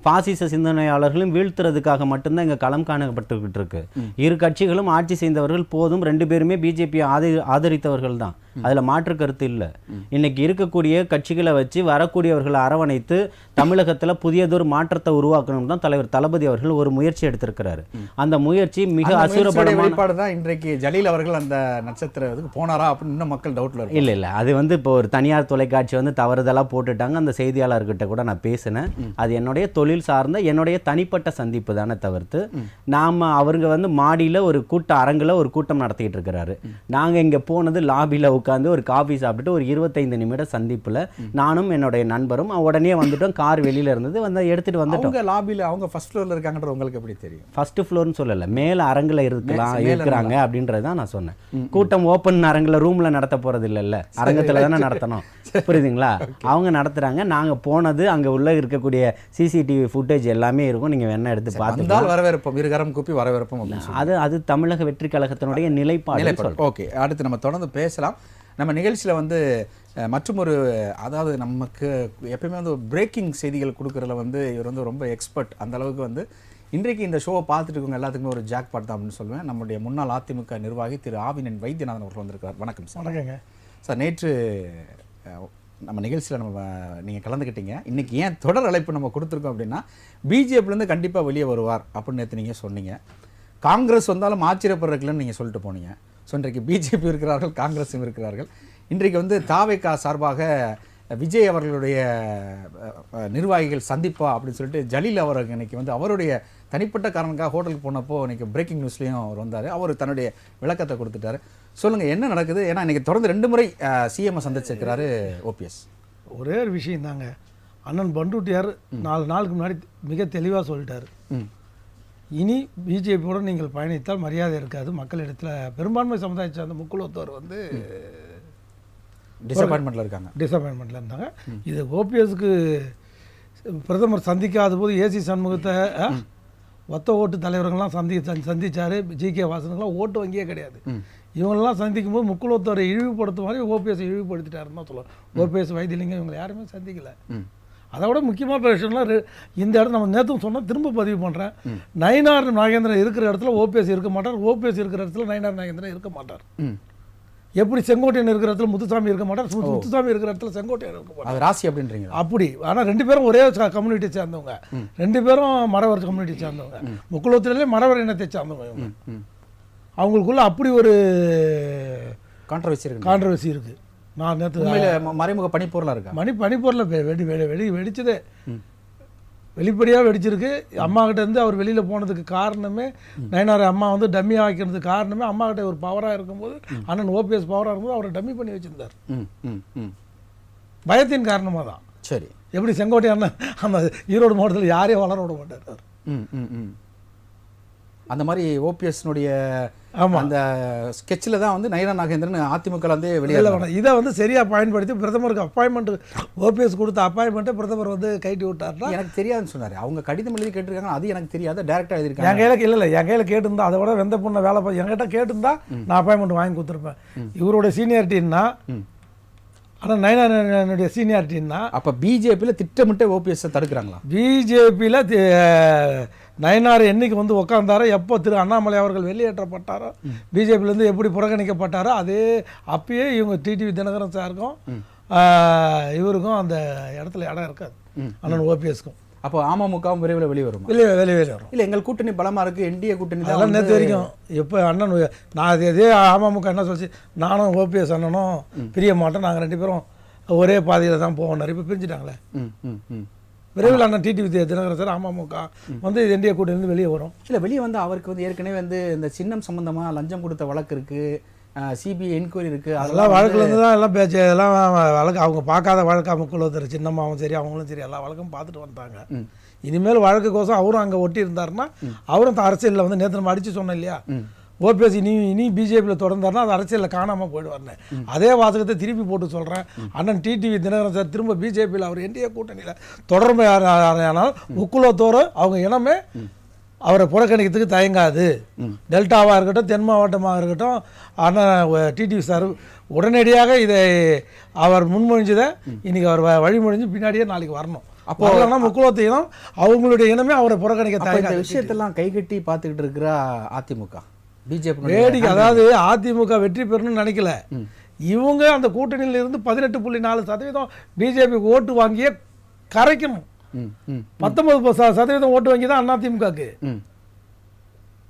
பாசிச சிந்தனையாளர்களையும் வீழ்த்துறதுக்காக மட்டும்தான் இங்கே களம் காணப்பட்டுக்கிட்டு இருக்கு. இரு கட்சிகளும் ஆட்சி செய்தவர்கள் போதும், 2 பேருமே பிஜேபியை ஆதரித்தவர்கள் தான். அதில் மாற்று கருத்து இல்லை. இன்னைக்கு இருக்கக்கூடிய கட்சிகளை வச்சு வரக்கூடியவர்களை அரவணைத்து தமிழகத்தில் புதியதொரு மாற்றத்தை உருவாக்கணும் தான் தலைவர் தளபதி அவர்கள் ஒரு முயற்சி எடுத்திருக்கிறாரு. அந்த முயற்சி மிக அசுரபலமான தான். இன்றைக்கு ஜலீல் அவர்கள் அந்த நட்சத்திரத்துக்கு போனாரா அப்படின்னு இன்னும் மக்கள் டவுட்ல இருக்கு. இல்லை, அது வந்து இப்போ ஒரு தனியார் தொலைக்காட்சி வந்து தவறுதலாக போட்டுட்டாங்க. அந்த செய்தியாளர்கிட்ட கூட நான் பேசினேன். அது என்னுடைய தொழில் சார்ந்த என்னுடைய தனிப்பட்ட சந்திப்பு தானே தவிர்த்து அவருங்க வந்து மாடியில் ஒரு அரங்கில் ஒரு கூட்டம் நடத்திக்கிட்டு இருக்கிறாரு. நாங்கள் இங்கே போனது லாபியில் உட்காந்து ஒரு காஃபி சாப்பிட்டு ஒரு 25 நிமிட சந்திப்பில் நானும் என்னுடைய நண்பரும் உடனே வந்துட்டோம். கார் வெளியில் இருந்தது, வந்து எடுத்துகிட்டு வந்துட்டோம். லாபியில் அவங்க ஃபர்ஸ்ட் ஃப்ளோரில் இருக்காங்கன்ற உங்களுக்கு எப்படி தெரியும்? ஃபர்ஸ்ட் ஃப்ளோர்னு சொல்லலை, மேலே அரங்கில் இருக்கிறாங்க அப்படின்றது தான் நான் சொன்னேன். கூட்டம் ஓப்பன் அரங்கில் ரூமில் நடத்த போகிறது இல்லைல்ல, அரங்கத்தில் தானே நடத்தணும். புரியுதுங்களா? அவங்க நடத்துகிறாங்க. நாங்கள் போனது அங்கே உள்ள இருக்கக்கூடிய சிசிடிவி ஃபுட்டேஜ் எல்லாமே இருக்கும். நீங்கள் வேணா எடுத்து பார்த்துட்டு வரவேற்போம், இருகரம் கூப்பி வரவேற்போம். அது தமிழக வெற்றி கழகத்தினுடைய நிலைப்பாடு. ஓகே, அடுத்து நம்ம தொடர்ந்து பேசலாம். நம்ம நிகழ்ச்சியில் வந்து மற்றும் ஒரு, அதாவது நமக்கு எப்பயுமே வந்து பிரேக்கிங் செய்திகள் கொடுக்குறதுல வந்து இவர் வந்து ரொம்ப எக்ஸ்பர்ட். அந்த அளவுக்கு வந்து இன்றைக்கு இந்த ஷோவை பார்த்துட்டு இருக்கவங்க எல்லாத்துக்குமே ஒரு ஜாக் பாட் தான் அப்படின்னு சொல்லுவேன். நம்முடைய முன்னாள் அதிமுக நிர்வாகி திரு ஆவினன் வைத்தியநாதன் அவர்கள் வந்திருக்கிறார். வணக்கம் சார். வணக்கங்க சார். நேற்று நம்ம நிகழ்ச்சியில் நீங்கள் கலந்துக்கிட்டீங்க. இன்றைக்கி ஏன் தொடர் அழைப்பு நம்ம கொடுத்துருக்கோம் அப்படின்னா, பிஜேபிலேருந்து கண்டிப்பாக வெளியே வருவார் அப்படின்னு நேற்று நீங்கள் சொன்னீங்க. காங்கிரஸ் வந்தாலும் ஆச்சரியப்படுறதுக்குலன்னு நீங்கள் சொல்லிட்டு போனீங்க. ஸோ இன்றைக்கு பிஜேபி இருக்கிறார்கள், காங்கிரஸும் இருக்கிறார்கள். இன்றைக்கு வந்து தாவேகா சார்பாக விஜய் அவர்களுடைய நிர்வாகிகள் சந்திப்பா அப்படின்னு சொல்லிட்டு ஜலீல் அவர்கள் இன்னைக்கு வந்து அவருடைய தனிப்பட்ட காரணக்காக ஹோட்டலுக்கு போனப்போ இன்னைக்கு பிரேக்கிங் நியூஸ்லேயும் அவர் வந்தார். அவர் தன்னுடைய விளக்கத்தை கொடுத்துட்டாரு. சொல்லுங்கள், என்ன நடக்குது? ஏன்னா இன்றைக்கி தொடர்ந்து 2 முறை சிஎம்ஐ சந்திச்சிருக்கிறாரு ஓபிஎஸ். ஒரே ஒரு விஷயம் தாங்க, அண்ணன் பண்ருட்டியார் 4 நாளுக்கு முன்னாடி மிக தெளிவாக சொல்லிட்டார். இனி பிஜேபியோடு நீங்கள் பயணித்தால் மரியாதை இருக்காது மக்களிடத்தில். பெரும்பான்மை சமுதாயத்தை சார்ந்த முக்குலத்தோர் வந்து டிசப்பாயின்மெண்ட்டில் இருந்தாங்க. இது ஓபிஎஸ்க்கு பிரதமர் சந்திக்காத போது ஏசி சண்முகத்தை ஒத்த ஓட்டு தலைவர்கள்லாம் சந்திச்சார். ஜி.கே. வாசனுக்கெல்லாம் ஓட்டு வங்கியே கிடையாது. இவங்களெல்லாம் சந்திக்கும் போது முக்குலத்தோரை இழிவுபடுத்தும் மாதிரி ஓபிஎஸ் இழிவுபடுத்திட்டாருன்னு தான் சொல்லுவாங்க. ஓபிஎஸ் வைத்தியலிங்கம் இவங்களை யாருமே சந்திக்கலை. அதை விட முக்கியமான விஷயம்லாம் இந்த இடம் நம்ம நேற்றும் சொன்னால் திரும்ப பதிவு பண்ணுறேன். நயினார் நாகேந்திரன் இருக்கிற இடத்துல ஓபிஎஸ் இருக்க மாட்டார், ஓபிஎஸ் இருக்கிற இடத்துல நயினார் நாகேந்திரன் இருக்க மாட்டார். எப்படி செங்கோட்டையன் இருக்கிற இடத்துல முத்துசாமி இருக்க மாட்டார், முத்துசாமி இருக்கிற இடத்துல செங்கோட்டையன் இருக்க மாட்டார். ராசி அப்படின்றீங்க அப்படி. ஆனால் 2 பேரும் ஒரே கம்யூனிட்டியை சேர்ந்தவங்க, 2 பேரும் மறவர் கம்யூனிட்டியை சேர்ந்தவங்க, முக்குலத்திலே மறவர் இனத்தை சேர்ந்தவங்க. அவங்களுக்குள்ள அப்படி ஒரு கான்ட்ரவர்சி இருக்கு. நான் நேற்று மறைமுக பனிப்பொருளாக இருக்கா பனிப்பொருளை வெடிச்சதே வெளிப்படையாக வெடிச்சிருக்கு. அம்மா கிட்ட இருந்து அவர் வெளியில் போனதுக்கு காரணமே நயனார் அம்மா வந்து டம்மி ஆக்கிறதுக்கு காரணமே அம்மா கிட்ட ஒரு பவராக இருக்கும்போது, அண்ணன் ஓபிஎஸ் பவராக இருக்கும்போது அவரை டம்மி பண்ணி வச்சிருந்தார். பயத்தின் காரணமாக தான். சரி. எப்படி செங்கோட்டை அண்ணன் அந்த ஈரோடு மாவட்டத்தில் யாரையும் வளர விட மாட்டார். அந்த மாதிரி ஓபிஎஸ்னுடைய அந்த ஸ்கெட்சில் தான் வந்து நயினார் நாகேந்திரன் அதிமுக வந்து வெளியில் இதை வந்து சரியாக பயன்படுத்தி பிரதமருக்கு அப்பாயின்மெண்ட் ஓபிஎஸ் கொடுத்த அப்பாயின்மெண்ட்டை பிரதமர் வந்து கைட்டி விட்டார்னா எனக்கு தெரியாதுன்னு சொன்னார். அவங்க கடிதம் எழுதி கேட்டிருக்காங்க, அது எனக்கு தெரியாது, டேரெக்டாக எழுதிருக்காங்க. என் கையில் இல்லை, என் கையில் கேட்டிருந்தா அதை விட வெந்த பொண்ணை வேலை பார்த்து என்கிட்ட கேட்டிருந்தா நான் அப்பாயின்மெண்ட் வாங்கி கொடுத்துருப்பேன். இவருடைய சீனியாரிட்டின்னா ஆனால் நயினாருடைய சீனியாரிட்டின்னா அப்போ பிஜேபியில் திட்டமிட்டு ஓபிஎஸ் தடுக்கிறாங்களா? பிஜேபியில் நயினார் என்னைக்கு வந்து உட்காந்தாரோ, எப்போ திரு அண்ணாமலை அவர்கள் வெளியேற்றப்பட்டாரோ, பிஜேபியிலேருந்து எப்படி புறக்கணிக்கப்பட்டாரோ, அதே அப்பயே இவங்க டிடிவி தினகரன் சாருக்கும் இவருக்கும் அந்த இடத்துல இடம் இருக்காது, அண்ணன் ஓபிஎஸ்க்கும். அப்போ அமமுகவும் விரைவில் வெளியே வரும். வெளியே வரும். இல்லை, எங்கள் கூட்டணி பலமாக இருக்குது, என்டிஏ கூட்டணி அதெல்லாம் நேற்று வரைக்கும். எப்போ அண்ணன் நான் இதே அமமுக என்ன சொல்லிச்சு, நானும் ஓபிஎஸ் அண்ணனும் பிரிய மாட்டோம், நாங்கள் 2 பேரும் ஒரே பாதையில் தான் போவோம். இப்போ பிரிஞ்சுட்டாங்களே. விரைவில் அண்ணன் டிடிவி தினகரன் சார் அமமுக வந்து என்டிஏ கூட்டணியிலிருந்து வெளியே வரும். இல்லை, வெளியே வந்து அவருக்கு வந்து ஏற்கனவே வந்து இந்த சின்னம் சம்பந்தமாக லஞ்சம் கொடுத்த வழக்கு இருக்குது, சிபிஐ என்கொயரி இருக்குது, அதெல்லாம் வழக்குலேருந்து தான் எல்லாம் பேச்சு, எல்லாம் வழக்கு அவங்க பார்க்காத வழக்கு முக்குலத்தர் சின்னம்மாவும் சரி அவங்களும் சரி எல்லா வழக்கும் பார்த்துட்டு வந்துட்டாங்க. இனிமேல் வழக்குக்கோசம் அவரும் அங்கே ஒட்டி இருந்தாருன்னா அவரும் அரசியலில் வந்து நேற்று நம்ம அடித்து சொன்னோம் இல்லையா, ஓபிஎஸ் இனி பிஜேபியில் தொடர்ந்தாருன்னா அது அரசியலில் காணாமல் போயிடுவார்னு. அதே வாசகத்தை திருப்பி போட்டு சொல்கிறேன். அண்ணன் டிடிவி தினகரன் சார் திரும்ப பிஜேபியில் அவர் என்டிஏ கூட்டணியில் தொடர்பு ஆனால் முக்குலத்தோர் அவங்க இனமே அவரை புறக்கணிக்கிறதுக்கு தயங்காது. டெல்டாவாக இருக்கட்டும், தென் மாவட்டமாக இருக்கட்டும், அண்ணன் டிடிவி சார் உடனடியாக இதை அவர் முன்மொழிஞ்சதை இன்னைக்கு அவர் வழிமொழிஞ்சு பின்னாடியே நாளைக்கு வரணும். அப்போ முக்குலத்து இனம் அவங்களுடைய இனமே அவரை புறக்கணிக்க தயங்காது. விஷயத்தெல்லாம் கைகட்டி பார்த்துக்கிட்டு இருக்கிற அதிமுக பிஜேபி வேடிக்கை. அதாவது அதிமுக வெற்றி பெறணும்னு நினைக்கல, இவங்க அந்த கூட்டணியில் இருந்து 18.4% பிஜேபிக்கு ஓட்டு வாங்கியே கரைக்கணும். 19% ஓட்டு வாங்கி தான் அதிமுகக்கு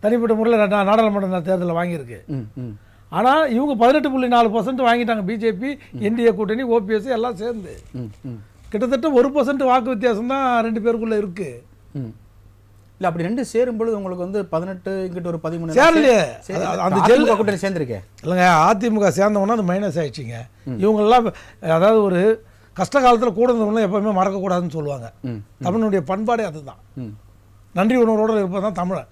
தனிப்பட்ட முறையில் நாடாளுமன்ற தேர்தலில் வாங்கியிருக்கு. ஆனால் இவங்க 18.4% வாங்கிட்டாங்க. பிஜேபி, என்டிஏ கூட்டணி, ஓபிஎஸ் எல்லாம் சேர்ந்து கிட்டத்தட்ட 1% வாக்கு வித்தியாசம் தான் 2 பேருக்குள்ள இருக்கு. இல்லை, அப்படி 2 சேரும்பொழுது உங்களுக்கு வந்து 18 இங்கிட்ட ஒரு 13 சேரலையே. அந்த அதிமுக கூட்டணி சேர்ந்துருக்கேன் இல்லைங்க, அதிமுக சேர்ந்தவொன்னா அது மைனஸ் ஆயிடுச்சிங்க. இவங்கெல்லாம் அதாவது ஒரு கஷ்ட காலத்தில் கூட இருந்தவங்களும் எப்பவுமே மறக்கக்கூடாதுன்னு சொல்லுவாங்க. தமிழனுடைய பண்பாடே அதுதான், நன்றி உணர்வோடு இருப்பது தான் தமிழன்.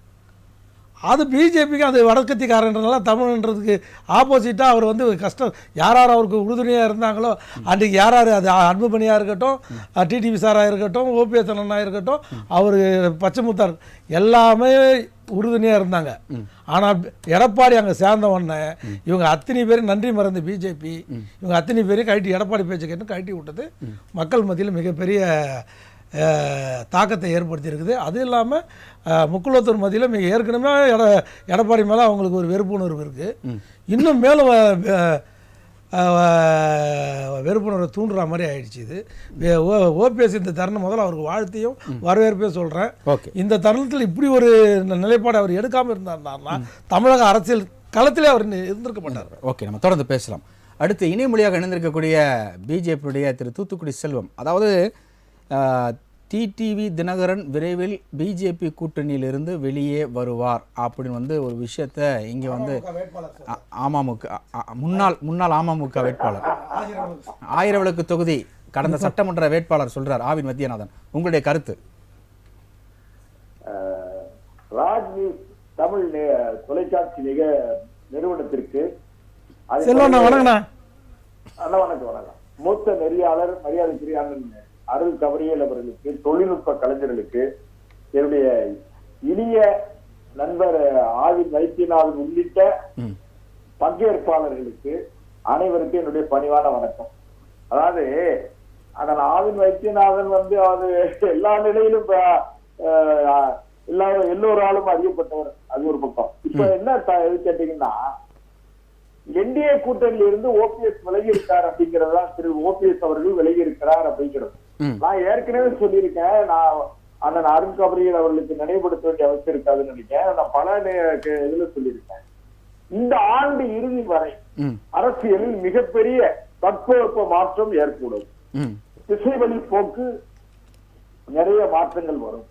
அது பிஜேபிக்கு அது வடக்கத்திக்காரன்றதுனால தமிழ்ன்றதுக்கு ஆப்போசிட்டாக அவர் வந்து கஷ்டம் யார் அவருக்கு உறுதுணையாக இருந்தாங்களோ அன்றைக்கு யார் அது அன்புமணியாக இருக்கட்டும், டிடிவி சாராக இருக்கட்டும், ஓபிஎஸ் அண்ணனாக இருக்கட்டும், அவர் பச்சைமுத்தார் எல்லாமே உறுதுணையாக இருந்தாங்க. ஆனால் எடப்பாடி அங்கே சேர்ந்த உடனே இவங்க அத்தனை பேரும் நன்றி மறந்து பிஜேபி இவங்க அத்தனை பேரையும் கழட்டி எடப்பாடி பேச்சை கேட்டு கழட்டி விட்டது மக்கள் மத்தியில் மிகப்பெரிய தாக்கத்தை ஏற்படுத்தியிருக்குது. அது இல்லாமல் முக்குலத்தூர் மத்தியில் மிக ஏற்கனவே எடப்பாடி மேலே அவங்களுக்கு ஒரு வெறுப்புணர்வு இருக்குது. இன்னும் மேலும் வெறுப்புணர்வை தூண்டுற மாதிரி ஆயிடுச்சு. இது ஓபிஎஸ் இந்த தருணம் முதல்ல அவருக்கு வாழ்த்தையும் வரவேற்பையும் சொல்கிறேன். இந்த தருணத்தில் இப்படி ஒரு நிலைப்பாடு அவர் எடுக்காமல் இருந்தார்னா தமிழக அரசியல் களத்திலே அவர் இருந்திருக்க மாட்டார். ஓகே, நம்ம தொடர்ந்து பேசலாம். அடுத்து இணைமொழியாக இணைந்திருக்கக்கூடிய பிஜேபியுடைய திரு தூத்துக்குடி செல்வம், அதாவது டிடிவி தினகரன் விரைவில் பிஜேபி கூட்டணியிலிருந்து வெளியே வருவார் அப்படின்னு வந்து ஒரு விஷயத்த இங்கே வந்து அமமுக முன்னாள் அமமுக வேட்பாளர் ஆயிரவிளக்கு தொகுதி கடந்த சட்டமன்ற வேட்பாளர் சொல்றார் ஆவின் மத்தியநாதன். உங்களுடைய கருத்து? ராஜ் நியூஸ் தமிழ் தொலைக்காட்சி நிறுவனத்திற்கு செல்வண்ணா வணக்கண்ணா. அண்ணா வணக்கம். வணக்கம். மூத்த நெறியாளர் மரியாதைக்குரிய அருள் கவரியல் அவர்களுக்கு, தொழில்நுட்ப கலைஞர்களுக்கு, என்னுடைய இனிய நண்பர் ஆவின் வைத்தியநாதன் உள்ளிட்ட பங்கேற்பாளர்களுக்கு அனைவருக்கும் என்னுடைய பணிவான வணக்கம். அதாவது அதன் ஆவின் வைத்தியநாதன் அது எல்லா நிலையிலும் எல்லோராலும் அறியப்பட்டவர். அது ஒரு பக்கம். இப்ப என்ன கேட்டீங்கன்னா, என்டிஏ கூட்டணியில இருந்து ஓபிஎஸ் விலகி இருக்கார் அப்படிங்கறதா, திரு ஓபிஎஸ் அவர்கள் விலகி இருக்கிறார் அப்படிங்கிறது நான் ஏற்கனவே சொல்லியிருக்கேன். நான் அண்ணன் அருண் கபரியல் அவர்களுக்கு நினைவுபடுத்த வேண்டிய அவசியம் இருக்காதுன்னு நினைக்கிறேன். நான் பல இதுல சொல்லியிருக்கேன். இந்த ஆண்டு இறுதி வரை அரசியலில் மிகப்பெரிய தட்பவெப்ப மாற்றம் ஏற்படும். திசைவழி போக்கு நிறைய மாற்றங்கள் வரும்.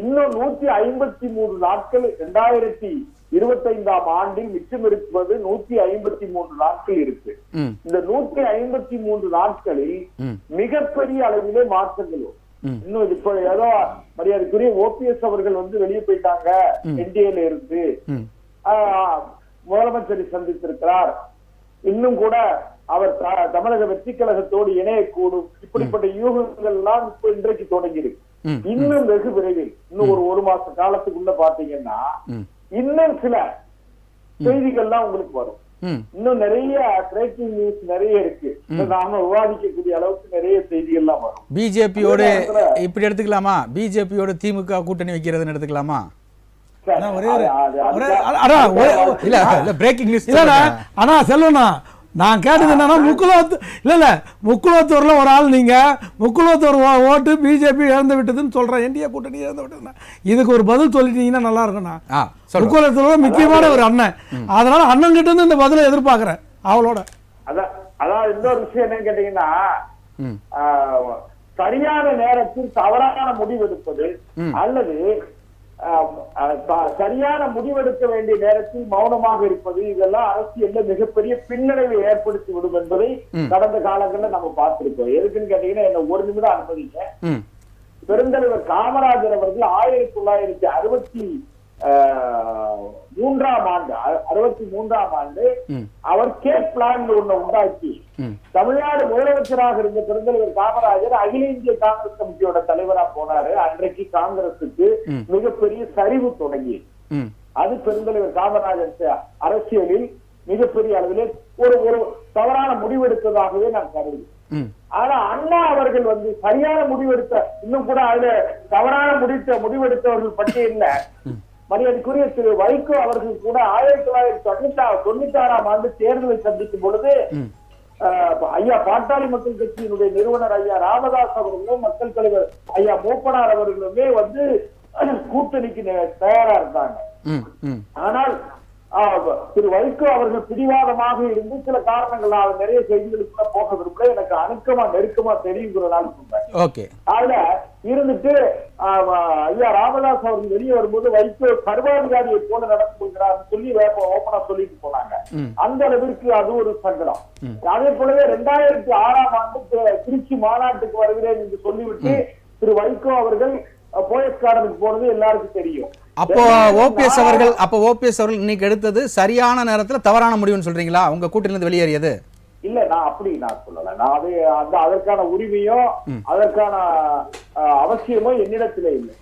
இன்னும் 153 நாட்கள் 2025ஆம் ஆண்டில் மிச்சம் இருப்பது 153 நாட்கள் இருக்கு. இந்த 153 நாட்களில் மிகப்பெரிய அளவிலே மாற்றங்கள் வரும். இன்னும் இப்ப ஏதோ மரியாதைக்குரிய ஓபிஎஸ் அவர்கள் வெளியே போயிட்டாங்க என்டிஏல இருந்து, முதலமைச்சரை சந்தித்திருக்கிறார். இன்னும் கூட அவர் தமிழக வெற்றி கழகத்தோடு இணையக்கூடும். இப்படிப்பட்ட யூகங்கள் எல்லாம் இப்ப இன்றைக்கு தொடங்கி இருக்கு. இன்னும் வெகு விரைவில் இன்னும் ஒரு மாச காலத்துக்குள்ள பாத்தீங்கன்னா இன்னும் சில செய்திகள்லாம் உங்களுக்கு வரும். இன்னும் நிறைய பிரேக்கிங் நியூஸ் நிறைய இருக்கு. நாம விவாதிக்கக்கூடிய அளவுக்கு நிறைய செய்திகள்லாம் வரும். பிஜேபியோட இப்படி எடுத்துக்கலாமா? பிஜேபியோட திமுக கூட்டணி வைக்கிறதுன்னு எடுத்துக்கலாமா? ஆனா செல்வண்ணா, நான் கேட்டது என்னன்னா, முக்குலத்தூர்ல ஒரு ஆள், நீங்க முக்குலத்தூர் ஓட்டு பிஜேபி இழந்து விட்டதுன்னு சொல்றேன், என்டிஏ கூட்டணி இழந்து விட்டதுன்னா இதுக்கு ஒரு பதில் சொல்லிட்டீங்கன்னா நல்லா இருக்கும்ண்ணா. முக்குலத்தூர்ல முக்கியமான ஒரு அண்ணன், அதனால அண்ணன் கிட்ட இருந்து இந்த பதிலை எதிர்பார்க்கிறேன் அவளோட. அதான் இன்னொரு விஷயம் என்னன்னு கேட்டீங்கன்னா, சரியான நேரத்தில் தவறான முடிவெடுப்பது அல்லது சரியான முடிவெடுக்க வேண்டிய நேரத்தில் மௌனமாக இருப்பது, இதெல்லாம் அரசியல்ல மிகப்பெரிய பின்னடைவை ஏற்படுத்தி விடும் என்பதை கடந்த காலங்களில் நம்ம பார்த்திருக்கோம். எதுக்குன்னு கேட்டீங்கன்னா, என்ன ஒரு நிமிடம் அனுமதிங்க. பெருந்தலைவர் காமராஜர் அவர்கள் 1963ஆம் ஆண்டு அவர் கேப் பிளான் ஒண்ணு உண்டாக்கி, தமிழ்நாடு முதலமைச்சராக இருந்த பெருந்தலைவர் காமராஜர் அகில இந்திய காங்கிரஸ் கமிட்டியோட தலைவரா போனாரு. அன்றைக்கு காங்கிரசுக்கு மிகப்பெரிய சரிவு தொடங்கி, அது பெருந்தலைவர் காமராஜர் அரசியலில் மிகப்பெரிய அளவிலே ஒரு தவறான முடிவெடுத்ததாகவே நான் கருதுகிறேன். ஆனா அண்ணா அவர்கள் சரியான முடிவெடுத்த, இன்னும் கூட அதுல தவறான முடிவெடுத்தவர்கள் பட்டியல்ல மரியாதைக்குரிய திரு வைகோ அவர்கள் கூட 1996ஆம் ஆண்டு தேர்தலை சந்திக்கும் பொழுது ஐயா பாட்டாளி மக்கள் கட்சியினுடைய நிறுவனர் ஐயா ராமதாஸ் அவர்களும் மக்கள் தலைவர் ஐயா மூப்பனார் அவர்களுமே கூட்டணிக்கு தயாரா இருந்தாங்க. ஆனால் திரு வைகோ அவர்கள் பிடிவாதமாக இருந்து சில காரணங்களால் நிறைய செய்திகளுக்கு போக விரும்பல, எனக்கு அணுக்கமா நெருக்கமா தெரியுங்கிறதுனால சொல்றேன். அதுல இருந்துட்டு ஐயா ராமதாஸ் அவர்கள் வெளியே வரும்போது வைகோ சர்வாதிகாரியை போல நடந்து கொள்கிறார் சொல்லி ஓப்பனா சொல்லிட்டு போனாங்க. அந்த அளவிற்கு அது ஒரு சங்கடம். அதே போலவே 2006ஆம் ஆண்டு திருச்சி மாநாட்டுக்கு வருகிறேன் என்று சொல்லிவிட்டு திரு வைகோ அவர்கள் போயஸ் கார்டனுக்கு போனது எல்லாருக்கும் தெரியும். அப்போ ஓபிஎஸ் அவர்கள் இன்னைக்கு எடுத்தது சரியான நேரத்துல தவறான முடிவுன்னு சொல்றீங்களா? உங்க கூட்டிலிருந்து வெளியேறியது இல்ல, நான் சொல்லல. நான் அதற்கான உரிமையோ அதற்கான அவசியமோ என்னிடத்திலே இல்லை.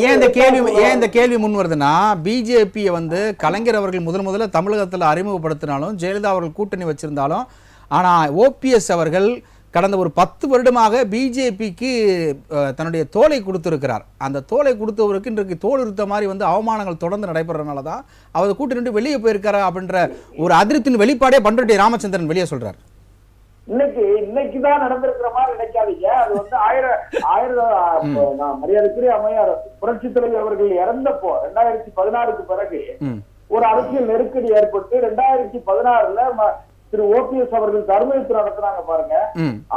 ஏன் இந்த கேள்வி முன் வருதுன்னா, பிஜேபி கலைஞர் அவர்கள் முதல்ல தமிழகத்துல அறிமுகப்படுத்தினாலும், ஜெயலலிதா அவர்கள் கூட்டணி வச்சிருந்தாலும், ஆனா ஓபிஎஸ் அவர்கள் கடந்த ஒரு 10 வருடமாக பிஜேபிக்கு தன்னுடைய தோலை கொடுத்திருக்கிறார். அந்த தோலை கொடுத்தவருக்கு இன்றைக்கு தோல் இருந்த மாதிரி அவமானங்கள் தொடர்ந்து நடைபெறனால தான் அவர் கூட்டிட்டு வெளியே போயிருக்காரு அப்படின்ற ஒரு அதிருப்தியின் வெளிப்பாடே பண்ருட்டி ராமச்சந்திரன் வெளியே சொல்றாரு. இன்னைக்குதான் நடந்திருக்கிற மாதிரி நினைக்காதீங்க. அது மரியாதைக்குரிய அம்மையார் புரட்சித் தலைவர் அவர்கள் இறந்தப்போ 2016க்கு பிறகு ஒரு அரசியல் நெருக்கடி ஏற்பட்டு 2016ல திரு ஓபிஎஸ் அவர்கள் கருமையத்து நடத்தினாங்க பாருங்க.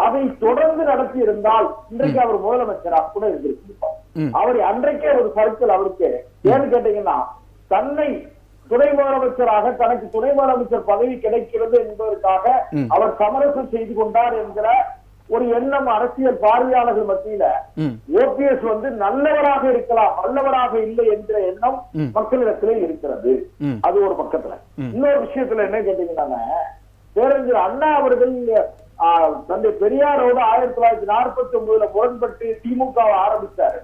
அதை தொடர்ந்து நடத்தி இருந்தால் இன்றைக்கு அவர் முதலமைச்சராக கூட இருந்திருப்பார். அவர் அன்றைக்கே ஒரு சர்க்கிள் அவருக்கு ஏன்னு கேட்டீங்கன்னா, தன்னை துணை முதலமைச்சராக தனக்கு துணை முதலமைச்சர் பதவி கிடைக்கிறது என்பதற்காக அவர் சமரசம் செய்து கொண்டார் என்கிற ஒரு எண்ணம் அரசியல் பார்வையாளர்கள் மத்தியில ஓபிஎஸ் வந்து நல்லவராக இருக்கலாம், நல்லவராக இல்லை என்ற எண்ணம் மக்களிடத்திலே இருக்கிறது. அது ஒரு பக்கத்துல. இன்னொரு விஷயத்துல என்ன கேட்டீங்கன்னா, பேரறிஞர் அண்ணா அவர்கள் தந்தை பெரியாரோடு 1949 முரண்பட்டு திமுக ஆரம்பித்தாரு.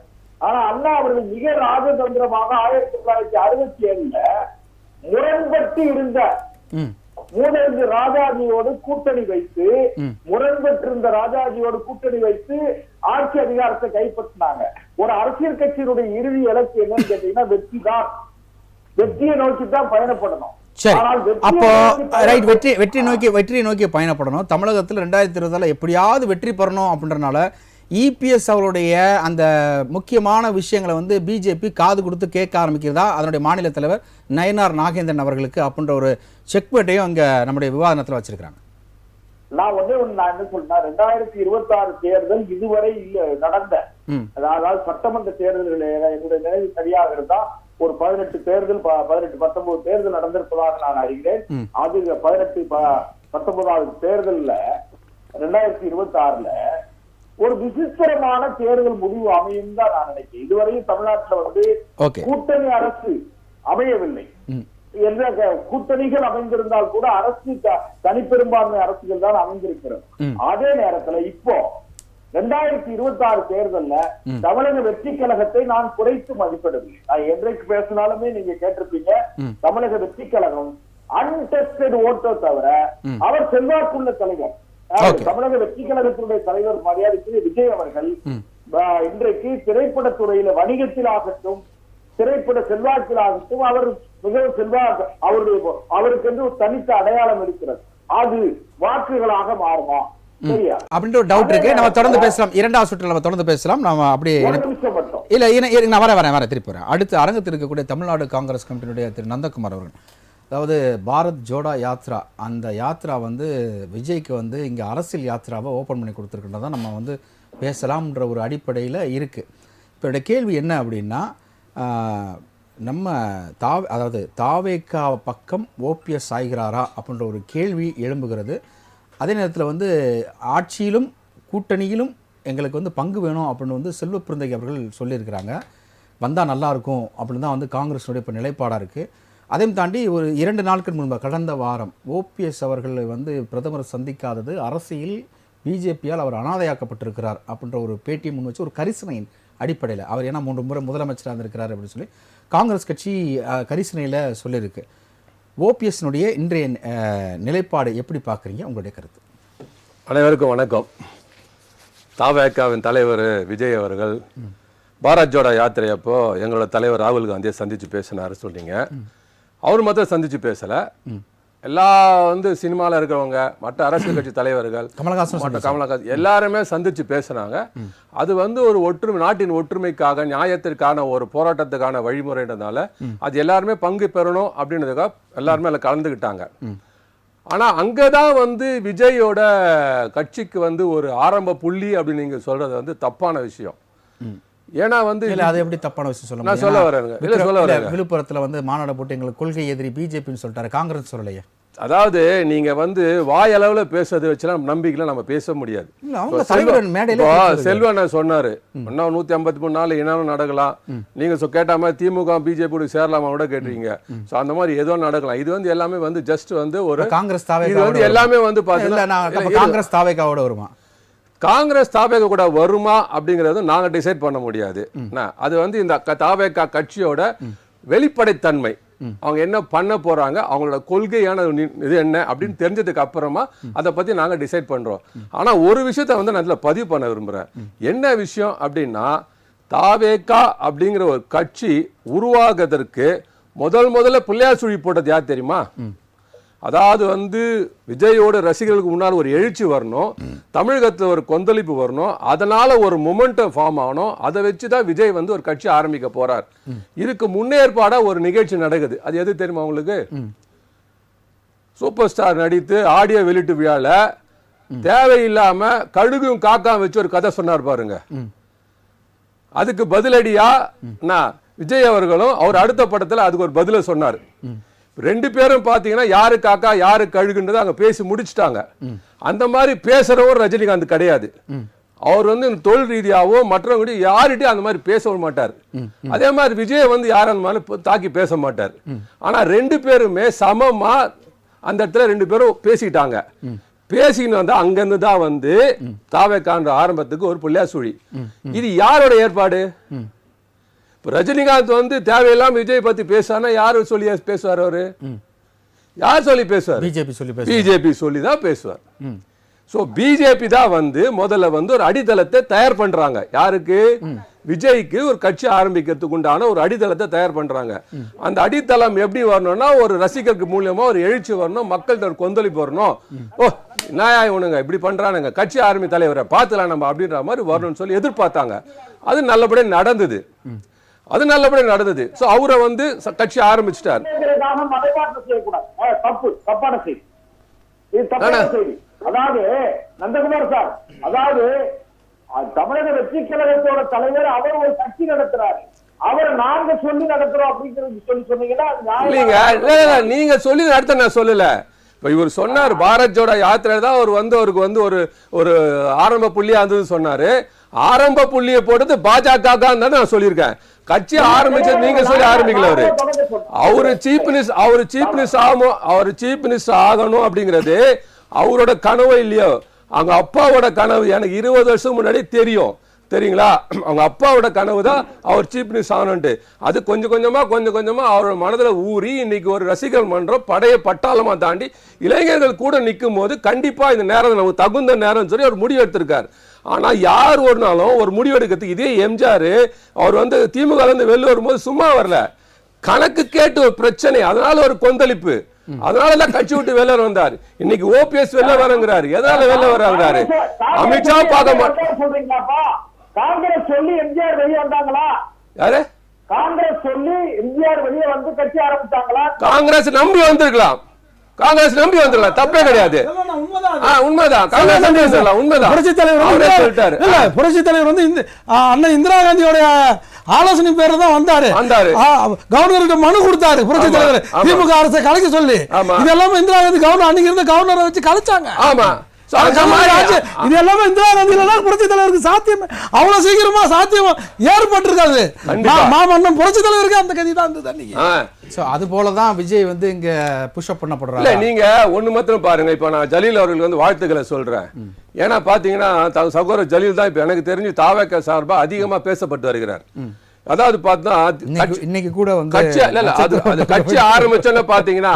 ஆனா அண்ணா அவர்கள் மிக ராஜதந்திரமாக 1967 முரண்பட்டு இருந்த மூதறிஞர் ராஜாஜியோடு கூட்டணி வைத்து, முரண்பட்டிருந்த ராஜாஜியோடு கூட்டணி வைத்து ஆட்சி அதிகாரத்தை கைப்பற்றினாங்க. ஒரு அரசியல் கட்சியினுடைய இறுதி இலக்கு என்னன்னு கேட்டீங்கன்னா வெற்றி தான். வெற்றியை நோக்கி தான் பயணப்படணும். சரி, அப்போ ரைட், வெற்றியை நோக்கி பயணப்படணும். தமிழகத்தில் 2020 எப்படியாவது வெற்றி பெறணும் அப்படின்றனால இபிஎஸ் அவருடைய அந்த முக்கியமான விஷயங்களை வந்து பிஜேபி காது கொடுத்து கேட்க ஆரம்பிக்கிறதா அதனுடைய மாநில தலைவர் நயனார் நாகேந்திரன் அவர்களுக்கு அப்படின்ற ஒரு செக்மேட்டையும் அங்க நம்முடைய விவாதத்தில் வச்சிருக்காங்க. நான் என்ன சொன்னா, 2026 தேர்தல் இதுவரை நடந்த, அதாவது சட்டமன்ற தேர்தல்கள் என்னுடைய நினைவு சரியாக இருந்தா ஒரு 18 தேர்தல் 19 தேர்தல் நடந்திருப்பதாக நான் அறிகிறேன். அது 19வது தேர்தல்ல 2026 ஒரு விசித்திரமான தேர்தல் முடிவு அமையும் தான் நான் நினைக்கிறேன். இதுவரையும் தமிழ்நாட்டில் வந்து கூட்டணி அரசு அமையவில்லை. கூட்டணிகள் அமைந்திருந்தால் கூட அரசு தனிப்பெரும்பான்மை அரசுகள் தான் அமைந்திருக்கிறது. அதே நேரத்துல இப்போ 2026 தேர்தல்ல தமிழக வெற்றி கழகத்தை நான் குறைத்து மதிப்பிடவில்லை. நான் என்றைக்கு பேசினாலுமே நீங்க கேட்டிருப்பீங்க, தமிழக வெற்றி கழகம் அன்டெஸ்டட் ஓட்டோ தவிர அவர் செல்வாக்குள்ள தலைவர். தமிழக வெற்றி கழகத்தினுடைய தலைவர் மரியாதைக்குரிய விஜய் அவர்கள் இன்றைக்கு திரைப்படத்துறையில வணிகத்தில் ஆகட்டும், திரைப்பட செல்வாக்கில் ஆகட்டும், அவர் மிகவும் செல்வாக்கு, அவருக்கு என்று ஒரு தனித்த அடையாளம் இருக்கிறது. அது வாக்குகளாக மாறுமா அப்படின்ற ஒரு டவுட் இருக்கு. நம்ம தொடர்ந்து பேசலாம், இரண்டாவது சுற்றில் நம்ம தொடர்ந்து பேசலாம். நம்ம அப்படியே இல்ல நான் வரேன் திருப்பி வரேன். அடுத்து அரங்கத்தில் இருக்கக்கூடிய தமிழ்நாடு காங்கிரஸ் கமிட்டியினுடைய திரு நந்தகுமார் அவர்கள், அதாவது பாரத் ஜோடா யாத்ரா, அந்த யாத்ரா வந்து விஜய்க்கு வந்து இங்கே அரசியல் யாத்ராவை ஓப்பன் பண்ணி கொடுத்துருக்கின்றதா நம்ம வந்து பேசலாம்ன்ற ஒரு அடிப்படையில் இருக்குது. இப்போ என்னுடைய கேள்வி என்ன அப்படின்னா, நம்ம அதாவது தாவேகா பக்கம் ஓபிஎஸ் ஆகிறாரா அப்படின்ற ஒரு கேள்வி எழும்புகிறது. அதே நேரத்தில் வந்து ஆட்சியிலும் கூட்டணியிலும் எங்களுக்கு வந்து பங்கு வேணும் அப்படின்னு வந்து செல்வ பிறந்தகை அவர்கள் சொல்லியிருக்கிறாங்க. வந்தால் நல்லாயிருக்கும் அப்படின்னு தான் வந்து காங்கிரஸுடைய இப்போ நிலைப்பாடாக இருக்குது. அதையும் தாண்டி ஒரு 2 நாட்கள் முன்பு கடந்த வாரம் ஓபிஎஸ் அவர்களை வந்து பிரதமர் சந்திக்காதது அரசியல் பிஜேபியால் அவர் அனாதையாக்கப்பட்டிருக்கிறார் அப்படின்ற ஒரு பேட்டியை முன் வச்சு ஒரு கரிசனையின் அடிப்படையில், அவர் ஏன்னா 3 முறை முதலமைச்சராக இருந்திருக்கிறார் அப்படின்னு சொல்லி காங்கிரஸ் கட்சி கரிசனையில் சொல்லியிருக்கு. ஓபிஎஸ்னுடைய இன்றைய நிலைப்பாடு எப்படி பார்க்குறீங்க, உங்களுடைய கருத்து? அனைவருக்கும் வணக்கம். தாவேகாவின் தலைவர் விஜய் அவர்கள் பாரத் ஜோடா யாத்திரை அப்போ எங்களோட தலைவர் ராகுல் காந்தியை சந்திச்சு பேசினாரு சொல்றீங்க. அவர் மாத்திரம் சந்திச்சு பேசல, எல்லா வந்து சினிமாவில் இருக்கிறவங்க, மற்ற அரசியல் கட்சி தலைவர்கள், கமலஹாசன் எல்லாருமே சந்திச்சு பேசினாங்க. அது வந்து ஒரு நாட்டின் ஒற்றுமைக்காக, நியாயத்திற்கான ஒரு போராட்டத்துக்கான வழிமுறைன்றதுனால அது எல்லாருமே பங்கு பெறணும் அப்படின்றதுக்காக எல்லாருமே அதில் கலந்துக்கிட்டாங்க. ஆனா அங்கதான் வந்து விஜயோட கட்சிக்கு வந்து ஒரு ஆரம்ப புள்ளி அப்படின்னு நீங்க சொல்றது வந்து தப்பான விஷயம். ஏன்னா வந்து அது எப்படி தப்பான விஷயம் சொல்ல நான் சொல்ல வரேன். விழுப்புரத்துல வந்து மாநாடு போட்டு எங்களுக்கு கொள்கை எதிரி பிஜேபின்னு சொல்லிட்டாரு, காங்கிரஸ் சொல்லலையே. அதாவது நீங்க வந்து வாயளவுல பேசுறதை வச்சுலாம் நம்பிக்கையில நம்ம பேச முடியாது. செல்வன் சொன்னாரு, இன்னும் 153 நாள் இனம் நடக்கலாம். நீங்க கேட்ட மாதிரி திமுக பிஜேபி சேரலாமா கூட கேட்டீங்க. சோ அந்த மாதிரி ஏதோ நடக்கலாம். இது வந்து எல்லாமே வந்து ஜஸ்ட் வந்து ஒரு காங்கிரஸ் எல்லாமே வந்து பாத்தீங்கன்னா காங்கிரஸ் தாவேகாவோட வருமா, காங்கிரஸ் தாவேகா கூட வருமா அப்படிங்கறது நாங்க டிசைட் பண்ண முடியாது. அது வந்து இந்த தாவேகா கட்சியோட வெளிப்படைத்தன்மை, அவங்க என்ன பண்ண போறாங்க, அவங்களோட கொள்கையான இது என்ன அப்படின்னு தெரிஞ்சதுக்கு அப்புறமா அதை பத்தி நாங்க டிசைட் பண்றோம். ஆனா ஒரு விஷயத்த வந்து நான் இதுல பதிவு பண்ண விரும்புறேன். என்ன விஷயம் அப்படின்னா, தாவேகா அப்படிங்கிற ஒரு கட்சி உருவாகுவதற்கு முதல்ல பிள்ளையார் சுழி போட்டது யார் தெரியுமா? அதாவது வந்து விஜயோட ரசிகர்களுக்கு முன்னால் ஒரு எழுச்சி வரணும், தமிழகத்தில் ஒரு கொந்தளிப்பு வரணும், அதனால ஒரு மொமெண்டம் ஃபார்ம் ஆகணும். அதை வச்சுதான் விஜய் வந்து ஒரு கட்சி ஆரம்பிக்க போறார். இதுக்கு முன்னேற்பாடா ஒரு நிகழ்ச்சி நடக்குது. அது எது தெரியுமா உங்களுக்கு? சூப்பர் ஸ்டார் நடித்து ஆடியோ வெளியீட்டு விழால தேவையில்லாம கழுகும் காக்காம வச்சு ஒரு கதை சொன்னார் பாருங்க. அதுக்கு பதிலடியா விஜய் அவர்களும் அவர் அடுத்த படத்துல அதுக்கு ஒரு பதில சொன்னார். ரெண்டு பேரும் பாத்தீங்கன்னா யாரு காக்கா யாரு கழுகுன்றதை அங்க பேசி முடிச்சுட்டாங்க. அந்த மாதிரி பேசுறவர் ரஜினிகாந்த் கிடையாது. அவர் வந்து தொழில் ரீதியாவோ மற்றவங்க யார்கிட்டயும் அந்த மாதிரி பேசவும் மாட்டார். அதே மாதிரி விஜய் வந்து யாரும் தாக்கி பேச மாட்டார். ஆனா ரெண்டு பேருமே சமமா அந்த இடத்துல ரெண்டு பேரும் பேசிக்கிட்டாங்க. பேசின்னு வந்தா அங்கிருந்து தான் வந்து தாவேக்கான்ற ஆரம்பத்துக்கு ஒரு புள்ளியாசுழி. இது யாரோட ஏற்பாடு? ரஜினிகாந்த் வந்து தேவையில்லாம விஜய் பத்தி பேசானா யாரு சொல்லி பேசுவார்? அவரு யார் சொல்லி பேசுவார்? பிஜேபி சொல்லி தான் பேசுவார். சோ பிஜேபி தான் வந்து முதல்ல வந்து ஒரு அடித்தளத்தை தயார் பண்றாங்க. யாருக்கு? விஜய்க்கு ஒரு கட்சி ஆரம்பிக்கிறதுக்கு உண்டான ஒரு அடித்தளத்தை தயார் பண்றாங்க. அந்த அடித்தளம் எப்படி வரணும்னா ஒரு ரசிகருக்கு மூலியமா ஒரு எழுச்சி வரணும், மக்கள்கிட்ட ஒரு கொந்தளிப்பு வரணும். ஓ நாயா இவனுங்க இப்படி பண்றானுங்க, கட்சி ஆரம்பி தலைவரை பார்த்துலாம் நம்ம அப்படின்ற மாதிரி வரணும்னு சொல்லி எதிர்பார்த்தாங்க. அது நல்லபடியா நடந்தது. சோ அவரை வந்து கட்சி ஆரம்பிச்சிட்டார். அதாவது நந்தகுமார் சார், அதாவது தமிழக வெற்றி கழகத்தோட தலைவர் அவர் ஒரு கட்சி நடத்துறாரு, அவர் நாங்க சொல்லி நடத்துறோம் அப்படிங்கிறது சொன்னீங்கன்னா நீங்க சொல்லி நடத்த நான் சொல்லல. இவர் சொன்னார் பாரத் ஜோடோ யாத்திரை தான் அவர் வந்து அவருக்கு வந்து ஒரு ஆரம்ப புள்ளியா இருந்தது சொன்னாரு. ஆரம்ப புள்ளியை போட்டது பாஜக தான் நான் சொல்லியிருக்கேன். கட்சி ஆரம்பிச்சது நீங்க சொல்லி ஆரம்பிக்கல. அவரு சீஃப் மினிஸ்டர் ஆகணும் அப்படிங்கிறது அவரோட கனவு இல்லையோ, அவங்க அப்பாவோட கனவு. எனக்கு 20 வருஷம் முன்னாடி தெரியுங்களா? அவங்க அப்பாவோட கனவு தான் அவர் சீஃப் மினிஸ்டர் ஆகணும்ட்டு. அது கொஞ்சம் கொஞ்சமா அவரோட மனதில் ஊறி இன்னைக்கு ஒரு ரசிகர் மன்றம் படைய பட்டாளமா தாண்டி இளைஞர்கள் கூட நிற்கும் போது கண்டிப்பா இந்த நேரம் நமக்கு தகுந்த நேரம் சொல்லி அவர் முடிவு எடுத்திருக்காரு. ஆனா யார் ஒரு நாளும் ஒரு முடிவு எடுக்கிறதுக்கு இதே எம்ஜிஆர் அவர் வந்து திமுக வெளில வரும்போது சும்மா வரல, கணக்கு கேட்டு ஒரு பிரச்சனை, அதனால ஒரு கொந்தளிப்பு, அதனாலதான் கட்சி விட்டு வெளில வந்தார். இன்னைக்கு ஓபிஎஸ் வெளில வரங்கிறாரு. எதனால வெளில வர்றாரு? அமித்ஷா பார்க்க மாட்டாங்க. காங்கிரஸ் சொல்லி எம்ஜிஆர் வெளியே வந்தாங்களா? யாரு? காங்கிரஸ் சொல்லி எம்ஜிஆர் வெளியே வந்து கட்சி ஆரம்பிச்சாங்களா? காங்கிரஸ் நம்பி வந்திருக்கலாம், தப்பே கிடையாது. உண்மைதான், காங்கிரஸ் நம்பி வந்துடலாம், உண்மைதான். புரட்சி தலைவர் வந்து அண்ணன் இந்திரா காந்தியோட ஆலோசனை பேர் தான் வந்தாரு. கவர்னருக்கு மனு கொடுத்தாரு புரட்சி தலைவர் திமுக அரசை கலைக்க சொல்லி. இதெல்லாம் இந்திரா காந்தி கவர்னர் அன்னைக்கு இருந்த கவர்னரை வச்சு கலைச்சாங்க. ஆமா, இது எல்லாமே இந்திரா காந்தி புரட்சி தலைவருக்கு சாத்தியம் அவ்வளவு சீக்கிரமா சாத்தியம் ஏற்பட்டிருக்காது. மாமன்னம் புரட்சி தலைவருக்கு அந்த கதி தான் இருந்தது அன்னைக்கு. அது போலதான் விஜய் வந்து இங்க புஷ் அப் பண்ணப்படுறாங்க. நீங்க ஒண்ணு மாத்திரம் பாருங்க. இப்ப நான் ஜலீல் அவர்களுக்கு வந்து வாழ்த்துக்களை சொல்றேன். ஏன்னா பாத்தீங்கன்னா சகோதரர் ஜலீல் தான் இப்ப எனக்கு தெரிஞ்சு தாவேக சார்பா அதிகமா பேசப்பட்டு வருகிறார். அதாவது பார்த்தா இன்னைக்கு கூட கட்சி ஆரம்பிச்சோன்னு பாத்தீங்கன்னா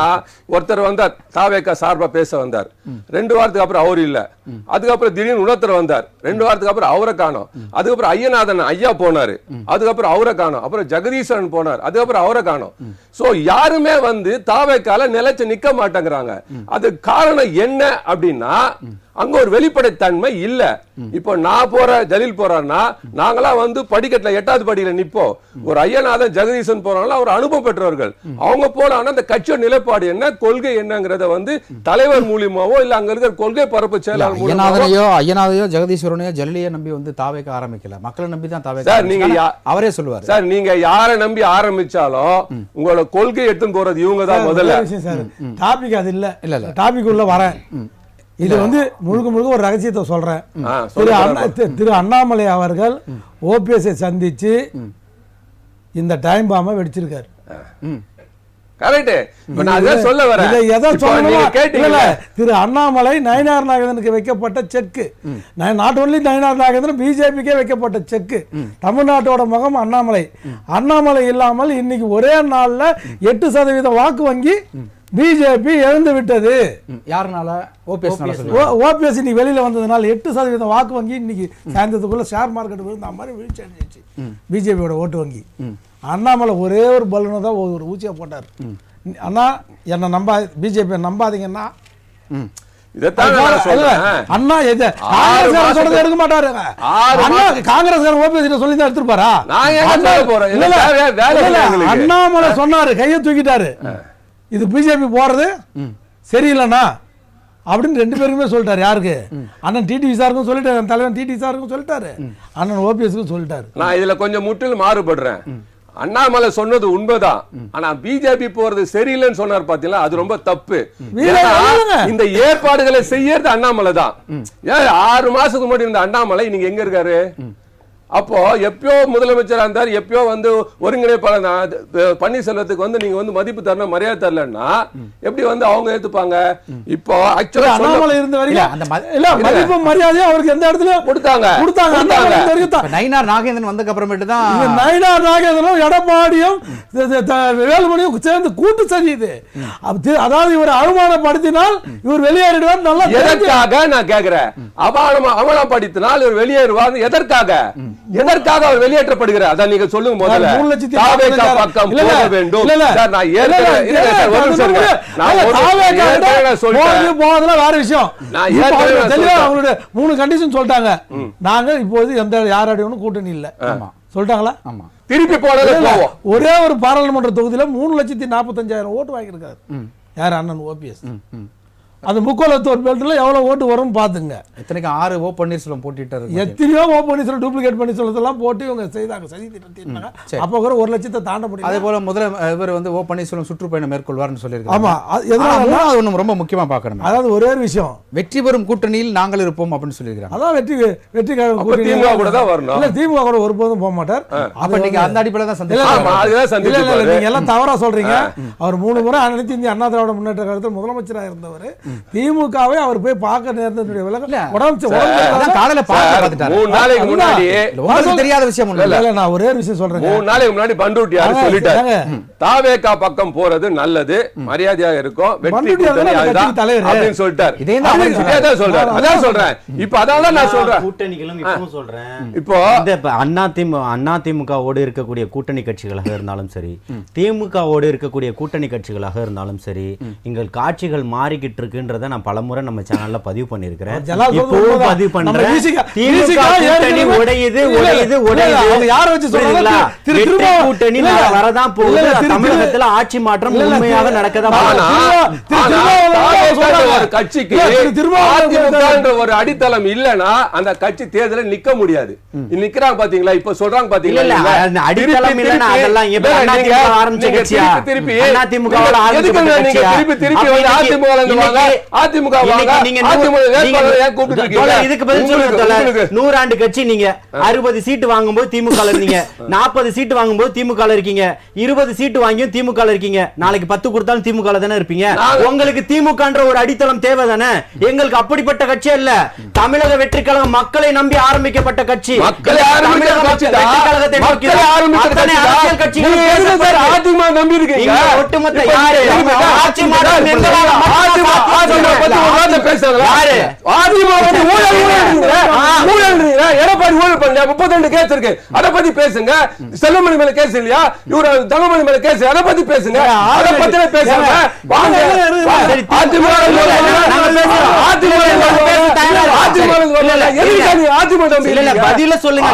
ஒருத்தர் வந்தார், தாவேக சார்பா பேச வந்தார். 2 வாரத்துக்கு அப்புறம் அவரு இல்ல. அதுக்கப்புறம் திடீர்னு இன்னொருத்தர் வந்தார். 2 வாரத்துக்கு அப்புறம் அவரை காணோம். அதுக்கப்புறம் ஐயநாதன் ஐயா போனாரு, அதுக்கப்புறம் அவரை காணோம். அப்புறம் ஜெகதீசன் போனார், அதுக்கப்புறம் அவரை காணோம். சோ யாருமே வந்து தாவேக்கால நிலைச்சு நிக்க மாட்டேங்கிறாங்க. அது காரணம் என்ன அப்படின்னா அங்க ஒரு வெளிப்படைத்தன்மை இல்ல. இப்போ நான் ஜலீல் போறாருன்னா நாங்களாம் வந்து படிக்கட்டுல 8வது படியில நிப்போம். ஒரு ஐயநாதன் ஜெகதீசன் போறாங்களா அவர் அனுபவம் பெற்றவர்கள். அவங்க போனாங்கன்னா அந்த கட்சியோட நிலைப்பாடு என்ன, கொள்கை என்னங்கிறத வந்து தலைவர் மூலியமாவோ இல்ல அங்க இருக்கிற கொள்கை பரப்பு செயலாளர் ஐயநாதையோ ஜெகதீஸ்வரனையோ ஜல்லியை நம்பி வந்து தாவேக்க ஆரம்பிக்கல, மக்களை நம்பி தான் தாவேக்க. சார் நீங்க அவரே சொல்லுவார் சார், நீங்க யாரை நம்பி ஆரம்பிச்சாலும் உங்களோட கொள்கை எடுத்துன்னு போறது இவங்க தான் முதல்ல. டாபிக் அது இல்ல டாபிக் உள்ள வரேன். இது வந்து முழுக்க ஒரு ரகசியத்தை சொல்றேன். திரு அண்ணாமலை அவர்கள் ஓபிஎஸ் சந்திச்சு இந்த டைம் பாம்பை வெடிச்சிருக்காரு. திரு அண்ணாமலை நயினார் நாகேந்திரனுக்கு வைக்கப்பட்ட செக்கு, நாட் ஒன்லி நயினார் நாகேந்திரன் பிஜேபிக்கே வைக்கப்பட்ட செக்கு. தமிழ்நாட்டோட முகம் அண்ணாமலை இல்லாமல் இன்னைக்கு ஒரே நாள்ல 8% வாக்கு வங்கி பிஜேபி இழந்து விட்டது. யாருனால? ஓபிஎஸ் இன்னைக்கு வெளியில வந்ததுனால 8% வாக்கு வங்கி இன்னைக்கு சாயந்தரத்துக்குள்ள ஷேர் மார்க்கெட் விழுந்த மாதிரி வீழ்ச்சி அடைஞ்சிச்சு பிஜேபியோட ஓட்டு வங்கி. அண்ணாமலை ஒரே ஒரு பலூனை தான் ஒரு ஊசியா போட்டார். அண்ணா என்ன பிஜேபி நம்பாதீங்கன்னா அண்ணா எடுக்க மாட்டாரு. காங்கிரஸ் ஓபிஎஸ் சொல்லி தான் எடுத்துருப்பாரா? அண்ணாமலை சொன்னாரு, கையை தூக்கிட்டாரு, இது பிஜேபி போறது சரியில்லைண்ணா அப்படின்னு 2 பேருக்குமே சொல்லிட்டாரு. யாருக்கு? அண்ணன் டிடிவி சாருக்கும் சொல்லிட்டாரு, தலைவன் டிடிவி சாருக்கும் சொல்லிட்டாரு, அண்ணன் ஓபிஎஸ்க்கும் சொல்லிட்டாரு. நான் இதுல கொஞ்சம் முற்றிலும் மாறுபடுறேன். அண்ணாமலை சொன்னது உண்மைதான். ஆனா பிஜேபி போறது சரியில்லைன்னு சொன்னார் பாத்தீங்களா, அது ரொம்ப தப்பு. இந்த ஏற்பாடுகளை செய்யறது அண்ணாமலை தான். 6 மாசத்துக்கு முன்னாடி இருந்த அண்ணாமலை நீங்க எங்க இருக்காரு? அப்போ எப்பயோ முதலமைச்சரா இருந்தார், எப்பயோ வந்து ஒருங்கிணைப்பாளர் பன்னீர்செல்வத்துக்கு வந்து நீங்க வந்து மதிப்பு தரணும், மரியாதை தரலன்னா எப்படி வந்து அவங்க ஏத்துப்பாங்க? இப்போ ஆக்சுவலா அண்ணாமலை இருந்த வரைக்கும் மதிப்பு மரியாதை அவருக்கு எந்த இடத்துல கொடுத்தாங்க. நயினார் நாகேந்திரன் வந்ததுக்கு அப்புறமேட்டு தான் நயினார் நாகேந்திரனும் எடப்பாடியும் வேலுமணியும் சேர்ந்து கூட்டு சதியுது. அதாவது இவர் அவமானப்படுத்தினால் இவர் வெளியேறிடுவார். நல்லா எதற்காக நான் கேக்குறேன், அவமானப்படுத்தினால் இவர் வெளியேறுவார். எதற்காக அவர் வெளியேற்றப்படுகிறார்? அதான் நீங்க சொல்லுங்க முதல்ல. பக்கம் போக வேண்டும். வேற விஷயம். அவங்களுடைய 3 கண்டிஷன் சொல்லிட்டாங்க. நாங்க இப்போது எந்த யாரோட கூட்டணி இல்ல சொல்லிட்டாங்களா? திருப்பி போனது ஒரே ஒரு பாராளுமன்ற தொகுதியில 3,45,000 ஓட்டு வாங்கியிருக்காரு. யார்? அண்ணன் ஓபிஎஸ். அந்த முக்கோலத்தோர் பேட்டில் எவ்வளவு ஓட்டு வரும் பாத்துங்க. எத்தனைக்கு 6 ஓ பன்னீர்செல்வம் போட்டிட்டாரு. எத்தனையோ ஓ பன்னீர்செல்வம் டூப்ளிகேட் பன்னீர்செல்வத்தெல்லாம் போட்டு இவங்க செய்தாங்க, சதி திட்டம். அப்போ கூட 1 லட்சத்தை தாண்ட முடியும். அதே போல முதல்ல இவர் வந்து ஓ பன்னீர்செல்வம் சுற்றுப்பயணம் மேற்கொள்வார்னு சொல்லியிருக்காங்க. ஆமா, எதனால ஒண்ணு ரொம்ப முக்கியமா பார்க்கணும். அதாவது ஒரே ஒரு விஷயம், வெற்றி பெறும் கூட்டணியில் நாங்கள் இருப்போம் அப்படின்னு சொல்லியிருக்காங்க. அதான் வெற்றி திமுக கூட தான் வரணும். இல்ல, திமுக கூட ஒருபோதும் போக மாட்டார். அப்ப நீங்க அந்த அடிப்படையில தான் சந்திப்பாங்க. நீங்க எல்லாம் தவறா சொல்றீங்க. அவர் 3 முறை அனைத்து இந்திய அண்ணா திராவிட முன்னேற்ற கழகத்தில் முதலமைச்சராக இருந்தவர். திமுகவை அவர் போய் பார்க்க நேர்ந்ததுடைய விலகல் காலையில பார்த்துட்டாரு. 3 நாளைக்கு முன்னாடி உங்களுக்கு தெரியாத விஷயம் இல்ல. நான் ஒரே ஒரு விஷயம் சொல்றேன். 3 நாளைக்கு முன்னாடி பண்ருட்டி யாரு சொல்லிட்டாரு, தாவேகா பக்கம் போறது நல்லது, மரியாதையாக இருக்கும், வெற்றி கூட்டணி அதுதான் அப்படின்னு சொல்லிட்டாரு. இதே தான் சொல்றாரு. அதான் சொல்றேன். இப்போ அதான் நான் சொல்றேன். கூட்டணிகளும் இப்பவும் சொல்றேன். இப்போ இந்த அதிமுகவோடு இருக்கக்கூடிய கூட்டணி கட்சிகளாக இருந்தாலும் சரி, திமுகவோடு இருக்கக்கூடிய கூட்டணி கட்சிகளாக இருந்தாலும் சரி, எங்கள் காட்சிகள் மாறிக்கிட்டு இருக்குன்றத நான் பலமுறை நம்ம சேனல்ல பதிவு பண்ணிருக்கிறேன். இப்பவும் பதிவு பண்றேன். திமுக கூட்டணி உடையுது. யார வச்சு சொல்றீங்களா? கூட்டணி வரதான் போகுது. தமிழகத்துல ஆட்சி மாற்றம் உண்மையாக நடக்கதான் ஒரு கட்சிக்கு ஒரு அடித்தளம் இல்லனா அந்த கட்சி தேர்தலில் நிக்க முடியாது. நிக்கிறாங்க பாத்தீங்களா? இப்ப சொல்றாங்க பாத்தீங்களா? அடித்தளம் இல்லனா அதெல்லாம் எப்ப அதிமுக ஆரம்பிச்ச கட்சியா? திருப்பி அதிமுகவோட ஆரம்பிச்ச கட்சியா? திருப்பி வந்து அதிமுக வாங்க, அதிமுக வாங்க, அதிமுக வேட்பாளரை ஏன் கூப்பிட்டு இருக்கீங்க? இதுக்கு பதில் சொல்லுங்க. 100 ஆண்டு கட்சி நீங்க 60 சீட்டு வாங்கும்போது திமுக ல இருந்தீங்க, 40 சீட்டு வாங்கும்போது திமுக ல இருக்கீங்க, 20 சீட்டு வாங்கியும் திமுக ல இருக்கீங்க, நாளைக்கு 10 கொடுத்தாலும் திமுக ல தானே இருப்பீங்க. உங்களுக்கு திமுகன்ற ஒரு அடித்தளம் தேவை தானே? எங்களுக்கு அப்படிப்பட்ட கட்சி இல்ல. தமிழக வெற்றி கழகம் மக்களை நம்பி ஆரம்பிக்கப்பட்ட கட்சி. மக்களை ஆரம்பிச்ச கட்சி தான். மக்களை ஆரம்பிச்ச கட்சி தான். கட்சி அதிமுக நம்பி இருக்கீங்க. ஒட்டுமொத்த யாரு ஆட்சி மாற்றம் எடப்பாடி ஊழல் பண்ண 32 கேஸ் இருக்கு, அதை பத்தி பேசுங்க. செல்வமணி மேல கேஸ் இல்லையா? இவரு தங்கமணி மேல கேஸ், அதை பத்தி பேசுங்க. அதை பத்தி பேசுங்க. பதில சொல்லுங்க.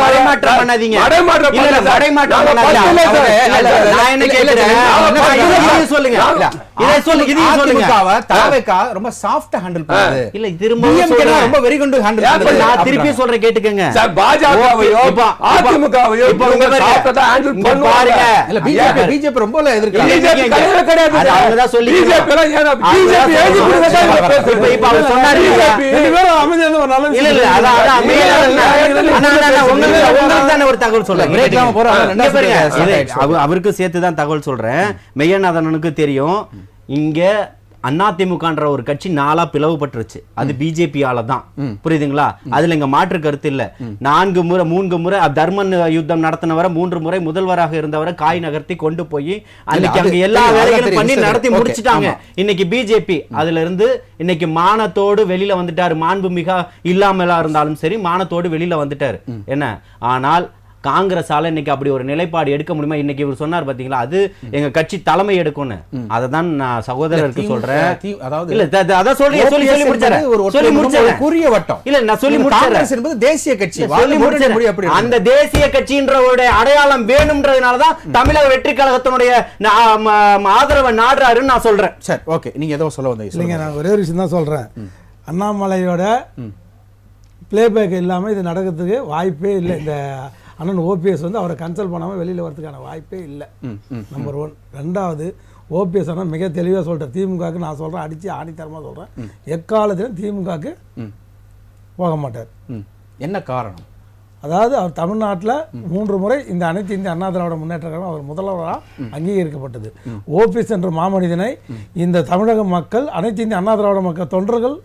மடைமாற்றம் பண்ணாதீங்க. நான் என்ன கேக்குறேன், சொல்லுங்க. ரொம்ப சாஃப்ட்டா ஹேண்டில் பண்ணுது. இல்ல திரும்ப ரொம்ப வெரி குட் ஹேண்டில். நான் திருப்பி சொல்றேன் கேட்டுக்கங்க. பாஜகவையோ அதிமுகவையோ சாஃப்ட்டா தான் ஹேண்டில் பண்ணுவாங்க. இல்ல பிஜேபி ரொம்ப எதிர்க்கிறாங்க. பிஜேபி கிடையாது. அவங்க தான் சொல்லி பிஜேபி எல்லாம் ஏனா பிஜேபி ஏஜி புடிச்சா பேசுறீங்க. இப்ப அவர் சொன்னாரு ரெண்டு பேரும் அமைதியான ஒரு நல்ல இல்ல அதான் அமைதியான உங்களுக்கு தான ஒரு தகவல் சொல்றேன். பிரேக்லாம் போறோம். அவருக்கு சேர்த்து தான் தகவல் சொல்றேன். மெய்யநாதனுக்கு தெரியும். இங்க அதிமுகன்ற ஒரு கட்சி 4 பிளவுபட்டுருச்சு. அது பிஜேபியால தான். புரியுதுங்களா? அதுல இங்க மாற்று கருத்து இல்ல. 3 முறை தர்மன் யுத்தம் நடத்தினவரை 3 முறை முதல்வராக இருந்தவரை காய் நகர்த்தி கொண்டு போய் அன்னைக்கு அங்க எல்லா வேலைகளும் பண்ணி நடத்தி முடிச்சிட்டாங்க. இன்னைக்கு பிஜேபி அதுல இருந்து இன்னைக்கு மானத்தோடு வெளியில வந்துட்டாரு. மாண்பு மிக இல்லாமலா இருந்தாலும் சரி, மானத்தோடு வெளியில வந்துட்டாரு. என்ன ஆனால் காங்கிரஸால இன்னைக்கு அப்படி ஒரு நிலைப்பாடு எடுக்க முடியுமா? இன்னைக்கு இவர் சொன்னார் பாத்தீங்களா, அது எங்க கட்சி தலைமை எடுக்கும்னு. அததான் நான் சகோதரருக்கு சொல்றேன். இல்ல அதான் சொல்லி முடிச்சேன். குறுகிய வட்டம் இல்ல நான் சொல்லி முடிச்சேன் என்பது தேசிய கட்சி. அந்த தேசிய கட்சின்றவருடைய அடையாளம் வேணும்ன்றதுனாலதான் தமிழக வெற்றி கழகத்தினுடைய ஆதரவை நாடுறாருன்னு நான் சொல்றேன். சரி, ஓகே. நீங்க ஏதோ சொல்ல வந்தீங்க. இல்லைங்க, நான் ஒரே ஒரு விஷயம் தான் சொல்றேன். அண்ணாமலையோட பிளேபேக் இல்லாமல் இது நடக்கிறதுக்கு வாய்ப்பே இல்லை. இந்த அண்ணன் ஓபிஎஸ் வந்து அவரை கன்சல்ட் பண்ணாமல் வெளியில் வரதுக்கான வாய்ப்பே இல்லை. நம்பர் 1. 2வது, ஓபிஎஸ் ஆனால் மிக தெளிவாக சொல்கிறேன், திமுகவுக்கு நான் சொல்கிறேன், அடித்து ஆணித்தரமாக சொல்கிறேன், எக்காலத்திலும் திமுகவுக்கு போக மாட்டார். என்ன காரணம்? அதாவது அவர் தமிழ்நாட்டில் 3 முறை இந்த அனைத்து இந்திய அண்ணா திராவிட முன்னேற்ற கழகம் அவர் முதல்வராக அங்கீகரிக்கப்பட்டது. ஓபிஎஸ் என்ற மாமனிதனை இந்த தமிழக மக்கள், அனைத்து இந்திய அண்ணா திராவிட மக்கள் தொண்டர்கள்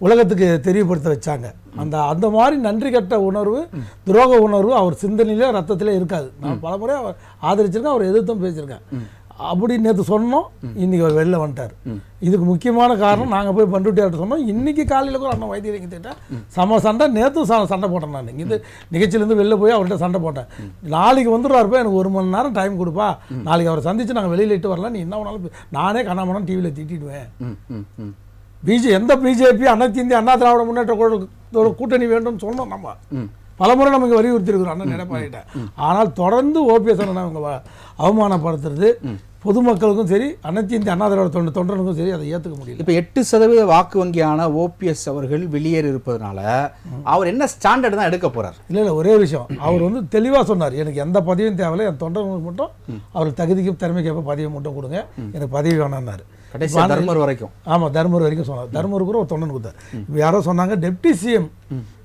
உலகத்துக்கு தெரியப்படுத்த வச்சாங்க. அந்த மாதிரி நன்றி கட்ட உணர்வு, துரோக உணர்வு அவர் சிந்தனையிலே ரத்தத்திலே இருக்காது. நான் பல முறை அவர் ஆதரிச்சிருக்கேன், அவர் எதிர்த்தும் பேசியிருக்கேன். அப்படி நேற்று சொன்னோம், இன்னைக்கு அவர் வெளில வந்துட்டார். இதுக்கு முக்கியமான காரணம், நாங்கள் போய் பண்ருட்டியார்ட்ட சொன்னோம். இன்னைக்கு காலையில் கூட அண்ணன் வைத்தியங்கிட்ட சம சண்டை, நேற்று சண்டை போட்டேன். நான் இந்த நிகழ்ச்சியிலேருந்து வெளில போய் அவர்கிட்ட சண்டை போட்டேன். நாளைக்கு வந்துடுவார்ப்பா, எனக்கு 1 மணி நேரம் டைம் கொடுப்பா, நாளைக்கு அவரை சந்திச்சு நாங்கள் வெளியில் இட்டு வரலாம், நீ என்ன வேணாலும் நானே கண்ணாமணம் டிவியில் திட்டிடுவேன். எந்த பிஜேபி அனைத்து இந்திய அண்ணா திராவிட முன்னேற்ற கூட்டணி வேண்டும் சொன்னோம். நம்ம பலமுறை நமக்கு வலியுறுத்திருக்கிறோம் அண்ணன் எடப்பாடிட்ட. ஆனால் தொடர்ந்து ஓபிஎஸ் அண்ணன் அவங்க அவமானப்படுத்துறது பொதுமக்களுக்கும் சரி, அனைத்து இந்திய அண்ணா திராவிட தொண்டனுக்கும் சரி, அதை ஏற்றுக்க முடியல. இப்போ 8% வாக்கு வங்கியான ஓபிஎஸ் அவர்கள் வெளியேறி இருப்பதனால அவர் என்ன ஸ்டாண்டர்ட் தான் எடுக்க போறார்? இல்லை, ஒரே விஷயம், அவர் வந்து தெளிவாக சொன்னார், எனக்கு எந்த பதவியும் தேவையில்லை, என் தொண்டர்களுக்கு மட்டும் அவருக்கு தகுதிக்கு திறமைக்கு எப்போ பதவி மட்டும் கொடுங்க, எனக்கு பதவி வேணான்னாரு. தர்மர் வரைக்கும். ஆமாம், தர்மர் வரைக்கும் சொன்னார். தர்மருக்கு கூட ஒரு தொண்டன் கொடுத்தார். இப்போ யாரோ சொன்னாங்க டெப்டி சிஎம்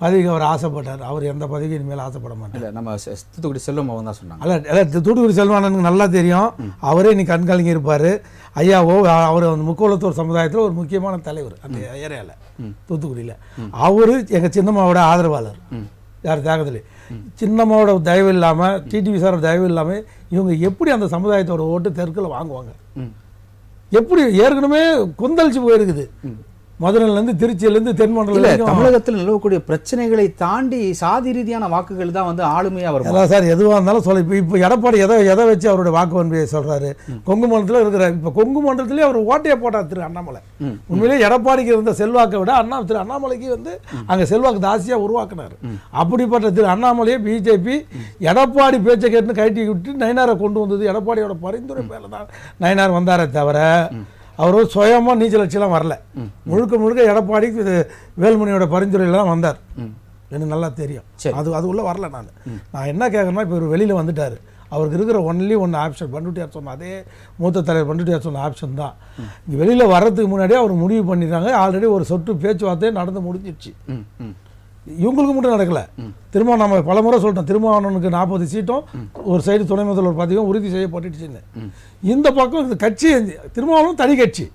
பதவிக்கு அவர் ஆசைப்பட்டார். அவர் எந்த பதவிக்கு இனிமேல் ஆசைப்பட மாட்டார். இல்லை, நம்ம தூத்துக்குடி செல்வம் அவங்க தான் சொன்னாங்க. அல்ல, தூத்துக்குடி செல்வானனுக்கு நல்லா தெரியும், அவரே இன்னைக்கு கண்காலிங்க இருப்பார். ஐயாவோ அவர் முக்கோலத்தூர் சமுதாயத்தில் ஒரு முக்கியமான தலைவர் அந்த ஏரியாவில், தூத்துக்குடியில். அவரு எங்கள் சின்னம்மாவோட ஆதரவாளர். யார்? தியாகத்தில். சின்னம்மாவோட தயவு இல்லாமல், டிடிவி சாரோட தயவு இல்லாமல் இவங்க எப்படி அந்த சமுதாயத்தோட ஓட்டு தெற்கில் வாங்குவாங்க? எப்படி? ஏற்கனவே கொந்தளிச்சு போயிருக்குது. மதுரையிலேருந்து திருச்சியிலேருந்து தென்மண்டலம். தமிழகத்தில் நிலவக்கூடிய பிரச்சனைகளை தாண்டி சாதி ரீதியான வாக்குகள் தான் வந்து ஆளுமையாக வரும். அதான் சார், எதுவாக இருந்தாலும் சொல்ல. இப்போ எடப்பாடி எதை வச்சு அவருடைய வாக்கு வன்மையை சொல்கிறாரு? கொங்கு மண்டலத்தில் இருக்கிறார். இப்போ கொங்கு மண்டலத்திலே அவர் ஓட்டையை போட்டார் திரு அண்ணாமலை. உண்மையிலேயே எடப்பாடிக்கு இருந்த செல்வாக்கை விட திரு அண்ணாமலைக்கு வந்து அங்கே செல்வாக்கு தாசியாக உருவாக்குனார். அப்படிப்பட்ட திரு அண்ணாமலையை பிஜேபி எடப்பாடி பேச்சை கேட்டு கட்டி விட்டு நயினாரை கொண்டு வந்தது. எடப்பாடியோட பரிந்துரை பேரில் தான் நயினார் வந்தாரே தவிர அவர் சுயமாக நீச்சல் அடிச்செல்லாம் வரல. முழுக்க எடப்பாடி வேலுமணியோட பரிந்துரையில் தான் வந்தார். எனக்கு நல்லா தெரியும். அது உள்ள வரல. நான் என்ன கேட்குறேன்னா, இப்போ இவர் வெளியில் வந்துட்டார். அவருக்கு இருக்கிற ஒன் ஆப்ஷன் பண்ருட்டியார் சொன்ன, அதே மூத்த தலைவர் பண்ருட்டியார் சொன்ன ஆப்ஷன் தான். இங்கே வெளியில் வர்றதுக்கு முன்னாடியே அவர் முடிவு பண்ணிட்டாங்க. ஆல்ரெடி ஒரு சொட்டு பேச்சுவார்த்தையே நடந்து முடிஞ்சிடுச்சு. இவங்களுக்கு மட்டும் நடக்கல. திரும்ப நம்ம பலமுறை சொல்லிட்டோம், திருமாவளவனுக்கு 40 சீட்டும் ஒரு சைடு துணை முதல்வர் பதவியும் உறுதி செய்யப்பட்டுச்சுன்னு. இந்த பக்கம் இந்த கட்சி திருமாவளவன் தனி கட்சி.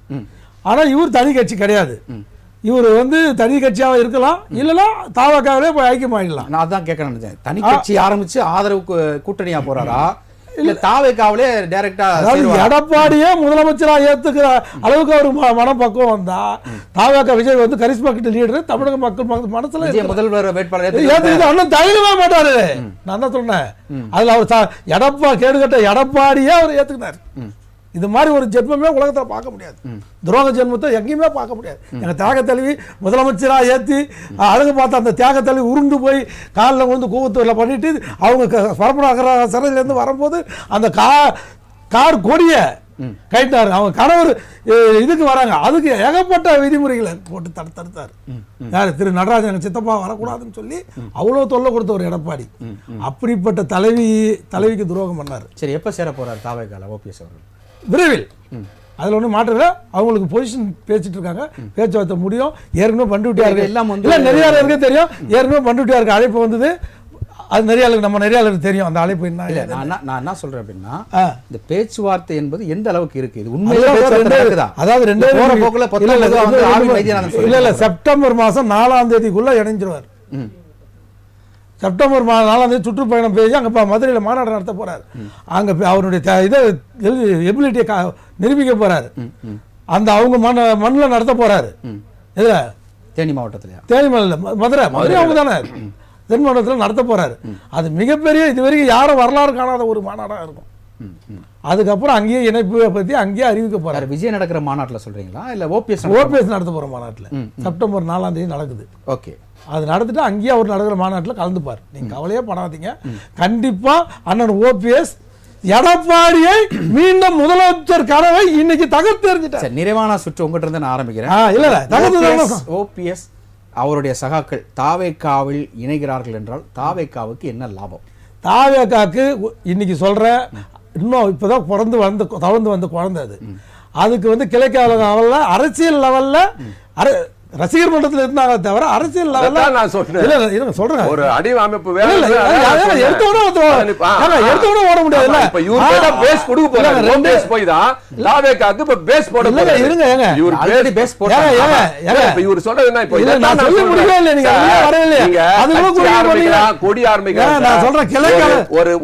ஆனால் இவர் தனி கட்சி கிடையாது. இவர் வந்து தனி கட்சியாக இருக்கலாம், இல்லைன்னா தாவக்காவிலே போய் ஐக்கியமாயிடலாம். நான் அதான் கேட்கறேன், தனி கட்சி ஆரம்பிச்சு ஆதரவு கூட்டணியா போறாரா, இல்ல தாவேக்காவிலே டைரக்டா? எடப்பாடியே முதலமைச்சரா ஏத்துக்கிற அளவுக்கு ஒரு மனப்பக்குவம் வந்தா, தாவேக்கா விஜய் வந்து கரிஸ்மா கிட்ட லீடர், தமிழக மக்கள் மனசுல முதல்வர் வேட்பாளர் அண்ணன் தயங்கவே மாட்டாரு. நான் தான் சொன்னேன், அதுல அவர் கேடுகட்ட எடப்பாடியே அவர் ஏத்துக்கினார். இது மாதிரி ஒரு ஜென்மமே உலகத்தில் பார்க்க முடியாது. துரோக ஜென்மத்தை எங்கேயுமே பார்க்க முடியாது. எங்கள் தியாகத்தலைவி முதலமைச்சராக ஏற்றி அழகு பார்த்து அந்த தியாகத்தலைவி உருண்டு போய் காலில் வந்து கூவத்தூரில் பண்ணிட்டு அவங்க பரப்பனாகிற சிறையிலேருந்து வரும்போது அந்த கார் கொடியை கைட்டார். அவங்க கணவர் இதுக்கு வராங்க, அதுக்கு ஏகப்பட்ட விதிமுறைகளை போட்டு தடுத்தார். யார்? திரு நடராஜன் சித்தப்பா வரக்கூடாதுன்னு சொல்லி அவ்வளோ தொல்லை கொடுத்த ஒரு எடப்பாடி. அப்படிப்பட்ட தலைவிக்கு துரோகம் பண்ணார். சரி, எப்போ சேர போறார் தாவேக்கால ஓபிஎஸ் அவர்கள்? விரைவில். அதில் ஒன்றும் மாற்றல. அவங்களுக்கு பொசிஷன் பேசிட்டு இருக்காங்க, பேச்சுவார்த்தை முடியும். ஏற்கனவே பண்ருட்டியாருக்கு எல்லாம் வந்து நிறைய பேருக்கு தெரியும். ஏற்கனவே பண்ருட்டியாருக்கு அழைப்பு வந்தது. அது நம்ம நிறைய தெரியும் அந்த அழைப்பு. என்ன நான் என்ன சொல்றேன் அப்படின்னா, இந்த பேச்சுவார்த்தை என்பது எந்த அளவுக்கு இருக்கு? இது உண்மையிலே அதாவது செப்டம்பர் மாதம் 4ஆம் தேதிக்குள்ள இணைஞ்சிருவார். செப்டம்பர் 4ஆம் தேதி சுற்றுப்பயணம் போய் அங்கே மதுரையில் மாநாடு நடத்த போறாரு. அங்கே அவருடைய இதை எபிலிட்டியை நிரூபிக்க போறாரு. அந்த அவங்க மண்ணில் நடத்த போறாரு. எதுல? தேனி மாவட்டத்தில். தேனி மாவட்டம் மதுரை அவங்க தானே தென் மாவட்டத்தில் நடத்த போறாரு. அது மிகப்பெரிய, இதுவரைக்கும் யாரும் வரலாறு காணாத ஒரு மாநாடாக இருக்கும். அதுக்கப்புறம் அங்கேயே இணைப்பு பற்றி அங்கேயே அறிவிக்க போறாரு. விஜய் நடக்கிற மாநாட்டில் சொல்றீங்களா, இல்லை ஓபிஎஸ் நடத்த போற மாநாட்டில் செப்டம்பர் 4ஆம் தேதி நடக்குது. ஓகே, அது நடந்துட்டு அங்கேயே அவர் நடக்கிற மாநாட்டில் கலந்துப்பார். நீங்க கவலையே படாதீங்க. கண்டிப்பா அண்ணன் ஓபிஎஸ் எடப்பாடியை மீண்டும் முதலமைச்சர் கனவை இன்னைக்கு தகர்த்து எறிஞ்சிட்டார். நிறைவான சுற்று உங்ககிட்ட இருந்து நான் ஆரம்பிக்கிறேன். ஓபிஎஸ் அவருடைய சகாக்கள் தாவேக்காவில் இணைகிறார்கள் என்றால் தாவேக்காவுக்கு என்ன லாபம்? தாவேக்காக்கு இன்னைக்கு சொல்கிறேன், இன்னும் இப்போ தான் தவழ்ந்து வந்த குழந்தை அது. அதுக்கு வந்து கிழக்கு லெவலில் அரசியல் லெவலில் ரசிகர் மன்றத்தில் இருந்தாங்க தவிர அரசியல் லெவல்ல நான் சொல்றேன் சொல்றேன் ஒரு அடிவமைப்பு எடுத்தோட ஓட முடியாது. இப்ப இவரு பேஸ் கொடுக்க போறாரு, பேஸ் போய் தான் தாவேக்காக்கு இப்ப பேஸ் போட போறாரு. இருங்க ஏங்க, இவரு ஆல்ரெடி பேஸ் போட்டாங்க. இப்ப இவரு சொல்றது என்ன, இப்ப இத நான் சொல்ல முடியல இல்ல, நீங்க வரல அது கூட கொடி ஆரம்பிக்கிறாங்க. நான் சொல்றேன் கிழக்கு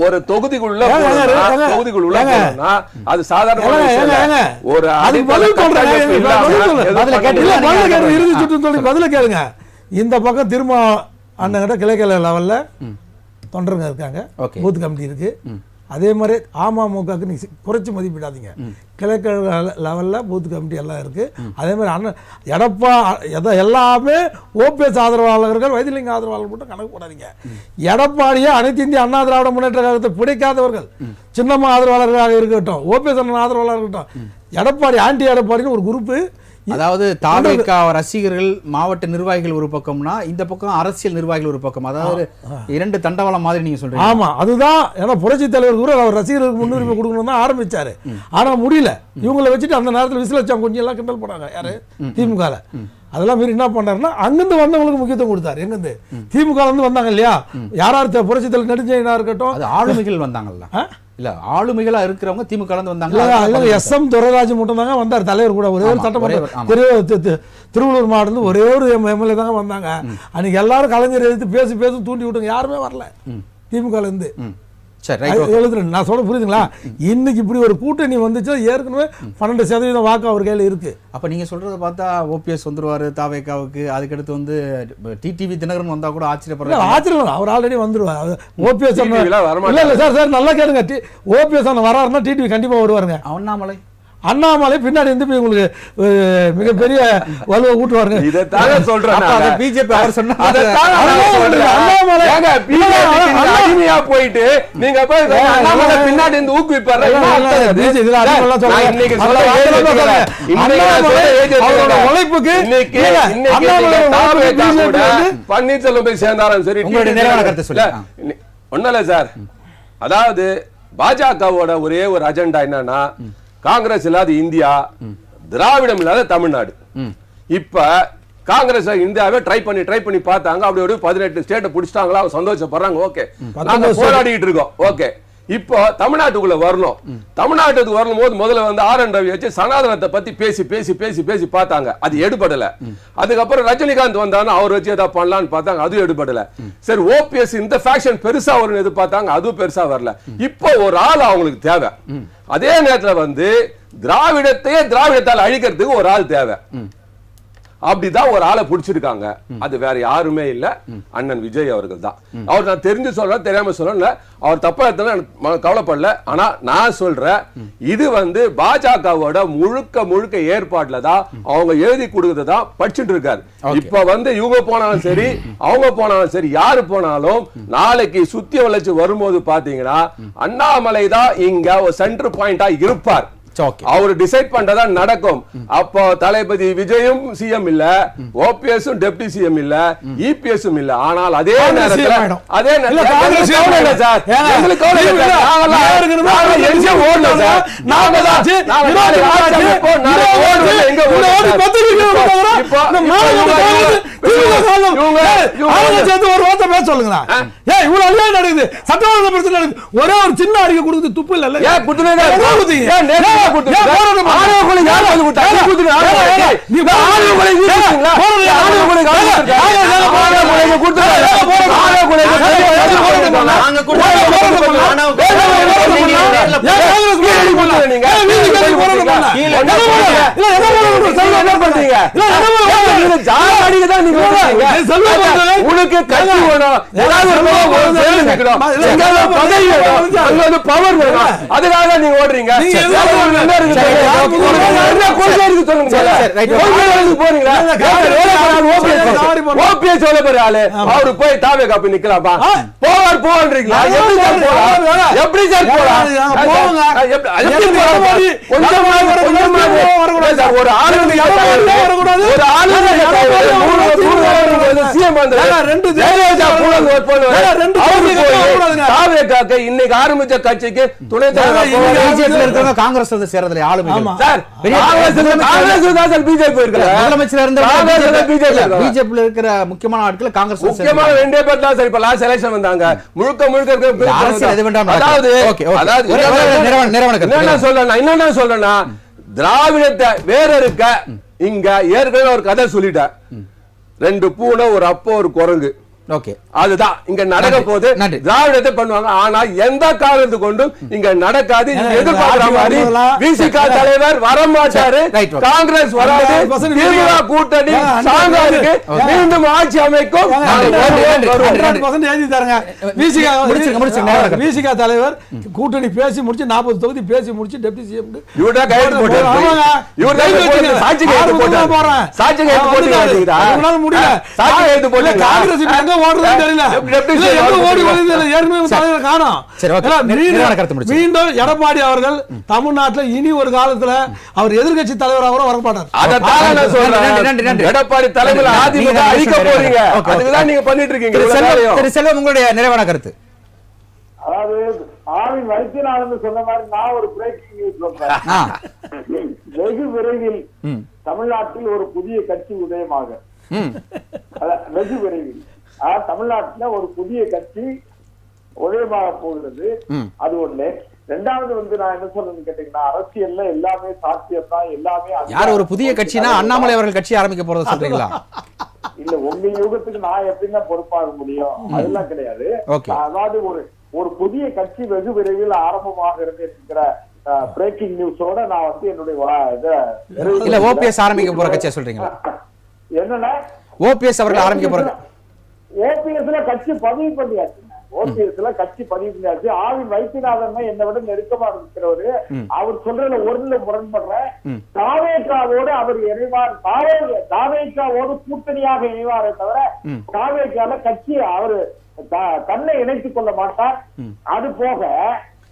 ஒரு தொகுதிக்குள்ள போனா அது சாதாரண ஒரு அது பதில் சொல்றேன், பதில கேட்டு பதில கேளுங்க. இந்த பக்கம் திரும்ப அண்ணங்கிட்ட கிழக்கு லெவல்ல தொண்டருங்க இருக்காங்க, பூத் கமிட்டி இருக்கு. அதே மாதிரி அமமுகவுக்கு நீங்க குறைச்சி மதிப்பிடாதீங்க, கிழக்கு லெவல்ல பூத் கமிட்டி எல்லாம் இருக்கு. அதே மாதிரி அண்ணன் எல்லாமே ஓபிஎஸ் ஆதரவாளர்கள், வைத்திலிங்க ஆதரவாளர்கள் மட்டும் கணக்கு போடாதீங்க. எடப்பாடியை அனைத்து இந்திய அண்ணா திராவிட முன்னேற்ற கழகத்தை பிடிக்காதவர்கள், சின்னம்மா ஆதரவாளர்களாக இருக்கட்டும், ஓபிஎஸ் அண்ணன் ஆதரவாளர்கள் இருக்கட்டும், எடப்பாடி ஆன்டி எடப்பாடின்னு ஒரு குரூப்பு. அதாவது தாவேகா ரசிகர்கள் மாவட்ட நிர்வாகிகள் ஒரு பக்கம்னா இந்த பக்கம் அரசியல் நிர்வாகிகள் ஒரு பக்கம், அதாவது இரண்டு தண்டவாளம் மாதிரி நீங்க சொல்றீங்க. ஆமா, அதுதான். ஏன்னா புரட்சி தலைவர் கூட அவர் ரசிகர்களுக்கு முன்னுரிமை கொடுக்கணும் தான் ஆரம்பிச்சாரு. ஆனா முடியல, இவங்களை வச்சுட்டு அந்த நேரத்தில் விசிலச்சாம் கொஞ்சம் எல்லாம் கிண்டல் பண்ணாங்க. யாரு? திமுக. அதெல்லாம் மீறி என்ன பண்ணாருன்னா அங்கிருந்து வந்தவங்களுக்கு முக்கியத்துவம் கொடுத்தாரு. எங்கிருந்து? திமுக வந்து வந்தாங்க இல்லையா, யாராரு புரட்சி தலைவர் நெடுஞ்செழியனா இருக்கட்டும், அது ஆளுமைகள் வந்தாங்கல்ல, இல்ல ஆளுமைகளா இருக்கிறவங்க திமுக கலந்து வந்தாங்க. எஸ்.எம். துரைராஜ் மட்டும் தாங்க வந்தார் தலைவர் கூட. ஒரே ஒரு சட்டமன்ற திருவள்ளூர் மாவட்டத்தில் ஒரே ஒரு எம்எல்ஏ தாங்க வந்தாங்க. அன்னைக்கு எல்லாரும் கலைஞர் எதிர்த்து பேசி தூண்டி விட்டுங்க, யாருமே வரல திமுக இருந்து. எழுதுறேன் நான் சொல்ல புரியுதுங்களா? இன்னைக்கு இப்படி ஒரு கூட்டணி வந்துச்சு, ஏற்கனவே 12% வாக்கு அவர் கையில இருக்கு. அப்ப நீங்க சொல்றத பார்த்தா ஓபிஎஸ் வந்துருவாரு தாவேகாவுக்கு, அதுக்கடுத்து வந்து டிடிவி தினகரன் வந்தா கூட ஆச்சரியம், அவர் ஆல்ரெடி வந்துருவாரு. ஓபிஎஸ் இல்ல சார் நல்லா கேளுங்க, ஓபிஎஸ் வராருன்னா டிடிவி கண்டிப்பா வருவாருங்க. அண்ணாமலை பின்னாடி இருந்து உங்களுக்கு மிகப்பெரிய வலுவை ஊட்டுவாருங்க. இதைத்தாங்க சொல்றேன், பிஜேபி அவர் சொன்னாங்க. அடிமையா போயிட்டு நீங்க போய் அண்ணாமலை பின்னாடி இருந்து ஊக்குவிப்பாரு. உழைப்புக்கு பன்னீர்செல்வம் போய் சேர்ந்தாலும் சரி. ஒண்ணும் இல்ல சார், அதாவது பாஜகவோட ஒரே ஒரு அஜெண்டா என்னன்னா, காங்கிரஸ் இல்லாத இந்தியா, திராவிடம் இல்லாத தமிழ்நாடு. இப்ப காங்கிரஸ் இந்தியாவை ட்ரை பண்ணி பார்த்தாங்க, அப்படி 18 ஸ்டேட்டை பிடிச்சிட்டாங்களா, அவங்க சந்தோஷப்படுறாங்க. ஓகே, நாங்க போராடிட்டு இருக்கோம். ஓகே, இப்போ தமிழ்நாட்டுக்குள்ள வரணும். தமிழ்நாட்டுக்கு வரும்போது முதல்ல வந்து ஆர்.என். ரவி வச்சு சனாதனத்தை பத்தி பேசி பார்த்தாங்க, அது எடுபடல. அதுக்கப்புறம் ரஜினிகாந்த் வந்தாலும் அவர் வச்சு ஏதாவது பண்ணலான்னு பார்த்தாங்க, அதுவும் எடுபடல. சரி, ஓபிஎஸ் இந்த ஃபேக்ஷன் பெருசா வரும்னு எதிர்பார்த்தாங்க, அதுவும் பெருசா வரல. இப்போ ஒரு ஆள் அவங்களுக்கு தேவை. அதே நேரத்துல வந்து திராவிடத்தால் அழிக்கிறதுக்கு ஒரு ஆள் தேவை. அப்படிதான் ஒரு ஆளை பிடிச்சிருக்காங்க. அது வேற யாருமே இல்ல, அண்ணன் விஜய் அவர்கள் தான். அவர் நான் தெரிஞ்சு சொல்றேன், தெரியாம சொல்றேன், அவர் தப்பா எடுத்தா கவலைப்படல. ஆனா நான் சொல்றேன், இது வந்து பாஜகவோட முழுக்க ஏற்பாடுல தான் அவங்க எழுதி கொடுக்கறதான் படிச்சுட்டு இருக்காரு. இப்ப வந்து இவங்க போனாலும் சரி, அவங்க போனாலும் சரி, யாரு போனாலும் நாளைக்கு சுத்தி வளைச்சு வரும்போது பாத்தீங்கன்னா அண்ணாமலை தான் இங்க ஒரு சென்டர் பாயிண்டா இருப்பார். அவர் டிசைட் பண்றதா நடக்கும். அப்போ தளபதி விஜயும் சிஎம் இல்ல, ஓபிஎஸும் டெப்டி சிஎம் இல்ல, இபிஎஸும் இல்ல. ஆனால் அதே நேரத்தில் ஒரே ஒரு சின்ன அறிக்கை கொடுத்து துப்பு இல்ல. அதுக்காக நீங்க ஓடுறீங்க. அவரு போய் தாவே காப்பி நிக்கலாமா? போவார் போவான்றீங்களா? எப்படி சார் போலாம்? ஒரு ஆளு சிஎம் இன்னைக்கு ஆரம்பிச்ச கட்சிக்கு துணை தலைவர் காங்கிரஸ் வந்து சேர்றதுல ஆளுமை பிஜேபி இருக்கிற முக்கியமான ஆட்கள் காங்கிரஸ் முக்கியமான 2 பேர் தான் சார் இப்ப லாஸ்ட் எலெக்ஷன் வந்தாங்க. முழுக்க என்ன சொல்றேன்னா திராவிடத்தை வேற இருக்க இங்க ஏற்கனவே ஒரு கதை சொல்லிட்டேன். 2 பூனை ஒரு அப்போ ஒரு குரங்கு. ஓகே, அதுதான் இங்க நடக்க போது. திராவிடத்தை பண்ணுவாங்க, ஆனா எந்த காரணத்து கொண்டும் இங்க நடக்காது. எதிர்பார்க்கிற மாதிரி விசிக தலைவர் வரமாட்டாரு, காங்கிரஸ் வராது, திமுக கூட்டணி சாங்காருக்கு மீண்டும் ஆட்சி அமைக்கும். விசிக தலைவர் கூட்டணி பேசி முடிச்சு 40 தொகுதி பேசி முடிச்சு டெப்டி சிஎம் மீண்டும் எடப்பாடி அவர்கள் தமிழ்நாட்டில் இனி ஒரு காலத்துல அவர் எதிர்கட்சி தலைவராக வரமாட்டார். எடப்பாடி தலைவர் அதிமுக அழிக்க போறீங்க, அதுதான் நீங்க பண்ணிட்டு இருக்கீங்க. செல்வம், உங்களுடைய நிறைவான கருத்து. அதாவது ஆவின் வைத்தியநாதன் சொன்ன மாதிரி நான் ஒரு பிரேக்கிங் நியூஸ் சொல்றேன். வெகு விரைவில் தமிழ்நாட்டில் ஒரு புதிய கட்சி உதயமாக, வெகு விரைவில் தமிழ்நாட்டுல ஒரு புதிய கட்சி உதயமாக போகிறது. அது ஒண்ணு. ரெண்டாவது வந்து நான் என்ன சொல்றேன்னு கேட்டீங்கன்னா, அரசியல்ல எல்லாமே சாத்தியம் தான். எல்லாமே யார் ஒரு புதிய கட்சினா அண்ணாமலை அவர்கள் கட்சி ஆரம்பிக்க போறத சொல்றீங்களா? இல்ல, உங்க யுகத்துக்கு நான் எப்படின்னா பொறுப்பாக முடியும், அதெல்லாம் கிடையாது. அதாவது ஒரு புதிய கட்சி வெகு விரைவில் ஆரம்பமாக இருக்கிற பிரேக்கிங் நியூஸோட நான் வந்து என்னுடைய ஓபிஎஸ் ஆரம்பிக்க போற கட்சியா சொல்றீங்களா? என்னன்னா ஓபிஎஸ் அவர்கள் ஆரம்பிக்க போற ஓபிஎஸ்ல கட்சி பதிவு பண்ணியாச்சு. ஓபிஎஸ்ல கட்சி பதிவு பண்ணியாச்சு. ஆவின் வைத்தியநாதன் என்னை விட நெருக்கமா இருக்கிறவரு. அவர் சொல்றதுல ஒருல முரண்படுற. தாவேக்காவோடு அவர் இணைவார், தாவேக்காவோடு கூட்டணியாக இணைவாரே தவிர தாவேக்கால கட்சி அவரு தன்னை இணைத்துக் கொள்ள மாட்டார். அது போக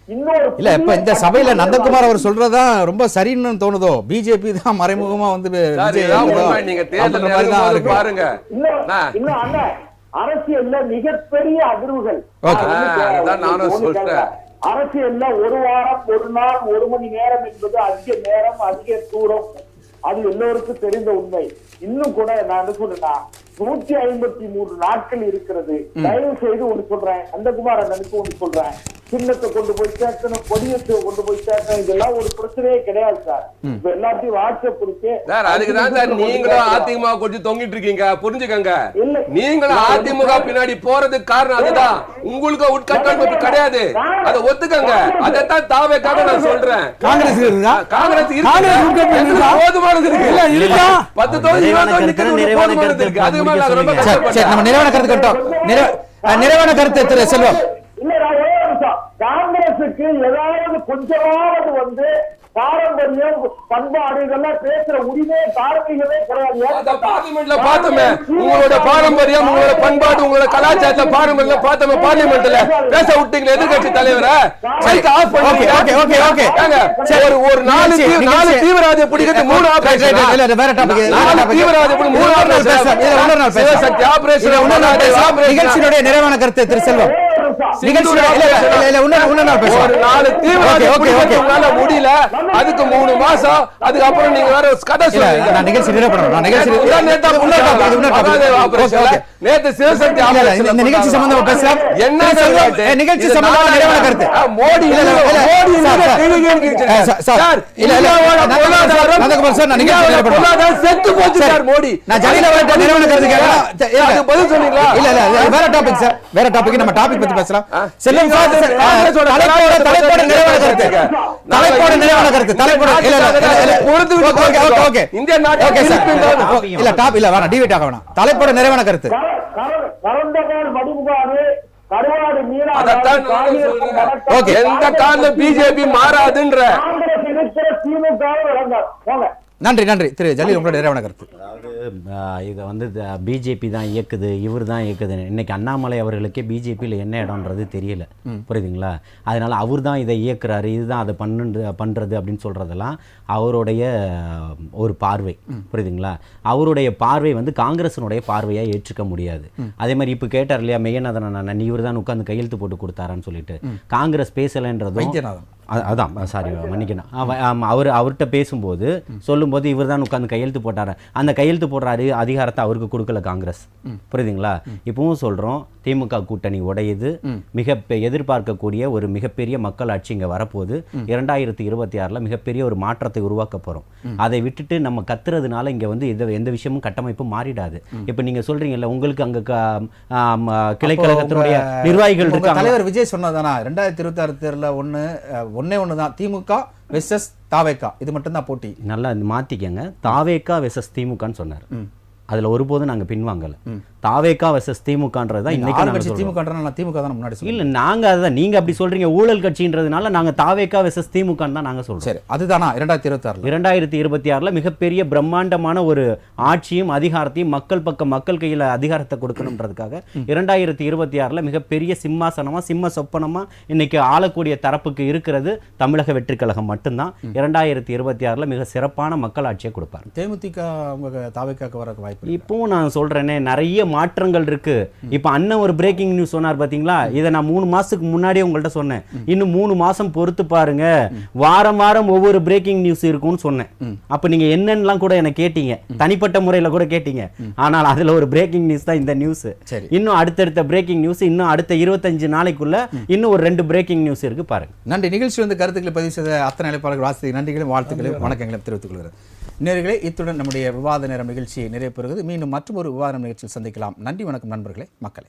இன்னொரு இல்ல, இப்ப இந்த சபையில நந்தகுமார் அவர் சொல்றதா ரொம்ப சரின்னு தோணுதோ? பிஜேபி தான் மறைமுகமா வந்து பாருங்க. இன்னும் அண்ணன் அரசியல்ல மிகப்பெரிய அதிர்வுகள். அரசியல்ல ஒரு வாரம், ஒரு நாள், 1 மணி நேரம் என்பது அதிக நேரம், அதிக தூரம். அது எல்லோருக்கும் தெரிந்த உண்மை. இன்னும் கூட நான் என்ன சொல்றேன்னா, 153 நாட்கள் இருக்கிறது. தயவு செய்து ஒண்ணு சொல்றேன், நந்தகுமார் அண்ணனுக்கு ஒண்ணு சொல்றேன், சின்னத்தை கொண்டு போய் சேர்க்கணும், கொடியத்தை கொண்டு போய் சேர்க்கணும், இதெல்லாம் ஒரு பிரச்சனையே கிடையாது சார். இப்ப எல்லாத்தையும் வாட்ஸ்அப் இருக்கு. அதுக்குதான் சார் நீங்களும் அதிமுக கொஞ்சம் தொங்கிட்டு இருக்கீங்க, புரிஞ்சுக்கங்க. நீங்களும் அதிமுக பின்னாடி போறதுக்கு காரணம் அதுதான். உங்களுக்கு உட்கட்டமைப்பு கிடையாது, அதை ஒத்துக்கங்க. அதைத்தான் தாவேக்காக நான் சொல்றேன். காங்கிரஸ் போதுமானது இருக்கு. 10 தொகுதி போதுமானது இருக்கு. அது நிறைவான கருத்து கேட்டோம். நிறைவான கருத்து திரு செல்வம். காங்கிரசுக்கு ஏதாவது கொஞ்சமாவது வந்து பாரம்பரியம், பண்பாடு இதெல்லாம் பேசுற உரிமை தார்மீகமே கிடையாது. பார்லிமெண்ட்ல பார்த்தோமே உங்களோட பாரம்பரியம், உங்களோட பண்பாடு, உங்களோட கலாச்சாரத்தை பாரம்பரியம் பார்த்தோமே. பார்லிமெண்ட்ல பேச விட்டீங்களா எதிர்கட்சி தலைவரை? ஒரு 4 தீவிரவாதியை பிடிக்கிறது 3 ஆபரேஷன். நிகழ்ச்சியினுடைய நிறைவான கருத்து திரு செல்வம். முடியல, அதுக்கு 3 மாசம், அதுக்கப்புறம் நீங்க வேற கதை சொல்றீங்க. நேத்து சிவசக்தி நிகழ்ச்சி சம்பந்தமா பேசலாம். என்ன நிகழ்ச்சி சம்பந்தமா நிறைவான கருத்து மோடி செத்து போச்சு சார். மோடி நான் ஜெயலலிதா நிறைவான கருத்து கேட்கலாம். பதில் சொன்னீங்களா? இல்ல வேற டாபிக் சார், வேற டாபிக். நம்ம டாபிக் பத்தி பேசலாம். செல்வம் தலைப்போட நிறைவான கருத்து, தலைப்போட நிறைவான கருத்து, தலைப்போட இந்திய நாட்டு இல்ல டாப் இல்ல வேணாம், டிவேட் ஆக வேணாம். தலைப்போட நிறைவான கருத்து. எந்த காரணம் பிஜேபி மாறாதுன்ற. நன்றி திரு ஜலீல், உங்களோட நிறைவான கருத்து. இதை வந்து பிஜேபி தான் இயக்குது, இவர் தான் இயக்குது. இன்னைக்கு அண்ணாமலை அவர்களுக்கே பிஜேபியில் என்ன இடம்ன்றது தெரியல, புரியுதுங்களா? அதனால அவர் தான் இதை இயக்குறாரு, இதுதான் அதை பண்ணுறது அப்படின்னு சொல்றதெல்லாம் அவருடைய ஒரு பார்வை, புரியுதுங்களா? அவருடைய பார்வை வந்து காங்கிரஸினுடைய பார்வையை ஏற்றுக்க முடியாது. அதே மாதிரி இப்போ கேட்டார் இல்லையா மெய்யநாதன் அண்ணன், இவர் தான் உட்காந்து கையெழுத்து போட்டு கொடுத்தாரான்னு சொல்லிட்டு. காங்கிரஸ் பேசலைன்றதும் அதான், சாரி மன்னிக்கணும், அவர்கிட்ட பேசும்போது சொல்லும்போது இவர் தான் உட்காந்து கையெழுத்து போட்டாரு. அந்த கையெழுத்து போடுற அதிகாரத்தை அவருக்கு கொடுக்கல காங்கிரஸ், புரியுதுங்களா? இப்பவும் சொல்றோம், திமுக கூட்டணி உடையுது. எதிர்பார்க்கக்கூடிய ஒரு மிகப்பெரிய மக்கள் ஆட்சி இங்க வரப்போகுது. 2026 மிகப்பெரிய ஒரு மாற்றத்தை உருவாக்க போறோம். அதை விட்டுட்டு நம்ம கத்துறதுனால இங்க வந்து எந்த விஷயமும் கட்டமைப்பு மாறிடாது. இப்ப நீங்க சொல்றீங்கல்ல, உங்களுக்கு அங்க கிளைக்கழகத்தினுடைய நிர்வாகிகள் இருக்காங்க. தலைவர் விஜய் சொன்னதானா 2026 தேர்தலில் ஒன்னே தான், திமுக வெர்சஸ் தாவேகா, இது மட்டும் தான் போட்டி. நல்லா மாத்திக்கங்க, தாவேகா வெர்சஸ் திமுகன்னு சொன்னார். அதுல ஒருபோதும் நாங்க பின்வாங்கல. தாவேகா வெர்சஸ் திமுகன்றதா இன்னைக்கு நாங்க திமுகன்றனால திமுக தான் முன்னாடி இல்ல, நாங்க அதான் நீங்க அப்படி சொல்றீங்க, ஊழல் கட்சின்றதுனால நாங்க தாவேகா வெர்சஸ் திமுக தான் நாங்க சொல்றோம். சரி, அதுதானா 2026 மிகப்பெரிய பிரம்மாண்டமான ஒரு ஆட்சியும் அதிகாரத்தையும் மக்கள் கையில அதிகாரத்தை கொடுக்கணும்ன்றதுக்காக 2026 மிகப்பெரிய சிம்மாசனமா சிம்ம சொப்பனமா இன்னைக்கு ஆளக்கூடிய தரப்புக்கு இருக்கிறது தமிழக வெற்றி கழகம் மட்டும்தான். 2026 மிக சிறப்பான மக்கள் ஆட்சியை கொடுப்பாரு. தேமுதிக அவங்க தாவேகாக்கு வரக்கு வாய்ப்பு. இப்போ நான் சொல்றேனே, நிறைய மாற்றங்கள் இருக்கு. இப்ப அண்ணன் ஒரு பிரேக்கிங் நியூஸ் சொன்னார் பாத்தீங்களா, இதை நான் 3 மாசத்துக்கு முன்னாடியே உங்கள்ட்ட சொன்னேன். இன்னும் 3 மாசம் பொறுத்து பாருங்க, வாரம் ஒவ்வொரு பிரேக்கிங் நியூஸ் இருக்கும்னு சொன்னேன். அப்ப நீங்க என்னென்னலாம் கூட என்ன கேட்டீங்க, தனிப்பட்ட முறையில கூட கேட்டீங்க. ஆனால் அதுல ஒரு பிரேக்கிங் நியூஸ் தான் இந்த நியூஸ். இன்னும் அடுத்தடுத்த பிரேக்கிங் நியூஸ், இன்னும் அடுத்த 25 நாளைக்குள்ள இன்னும் ஒரு 2 பிரேக்கிங் நியூஸ் இருக்கு பாருங்க. நன்றி. நிகழ்ச்சி வந்து கருத்துக்களை பதிவு செய்த அத்தனை அழைப்பாளர்கள் வாசித்து நன்றிகளையும் வாழ்த்துக்களையும் வணக்கங்களையும் தெரிவித்துக் கொள்கிறேன். நேயர்களே, இத்துடன் நம்முடைய விவாத நேரம் நிகழ்ச்சி நிறைவு பெறுகிறது. மீண்டும் மற்றொரு விவாத நிகழ்ச்சியில் சந்திக்கலாம். நன்றி, வணக்கம் நண்பர்களே, மக்களே.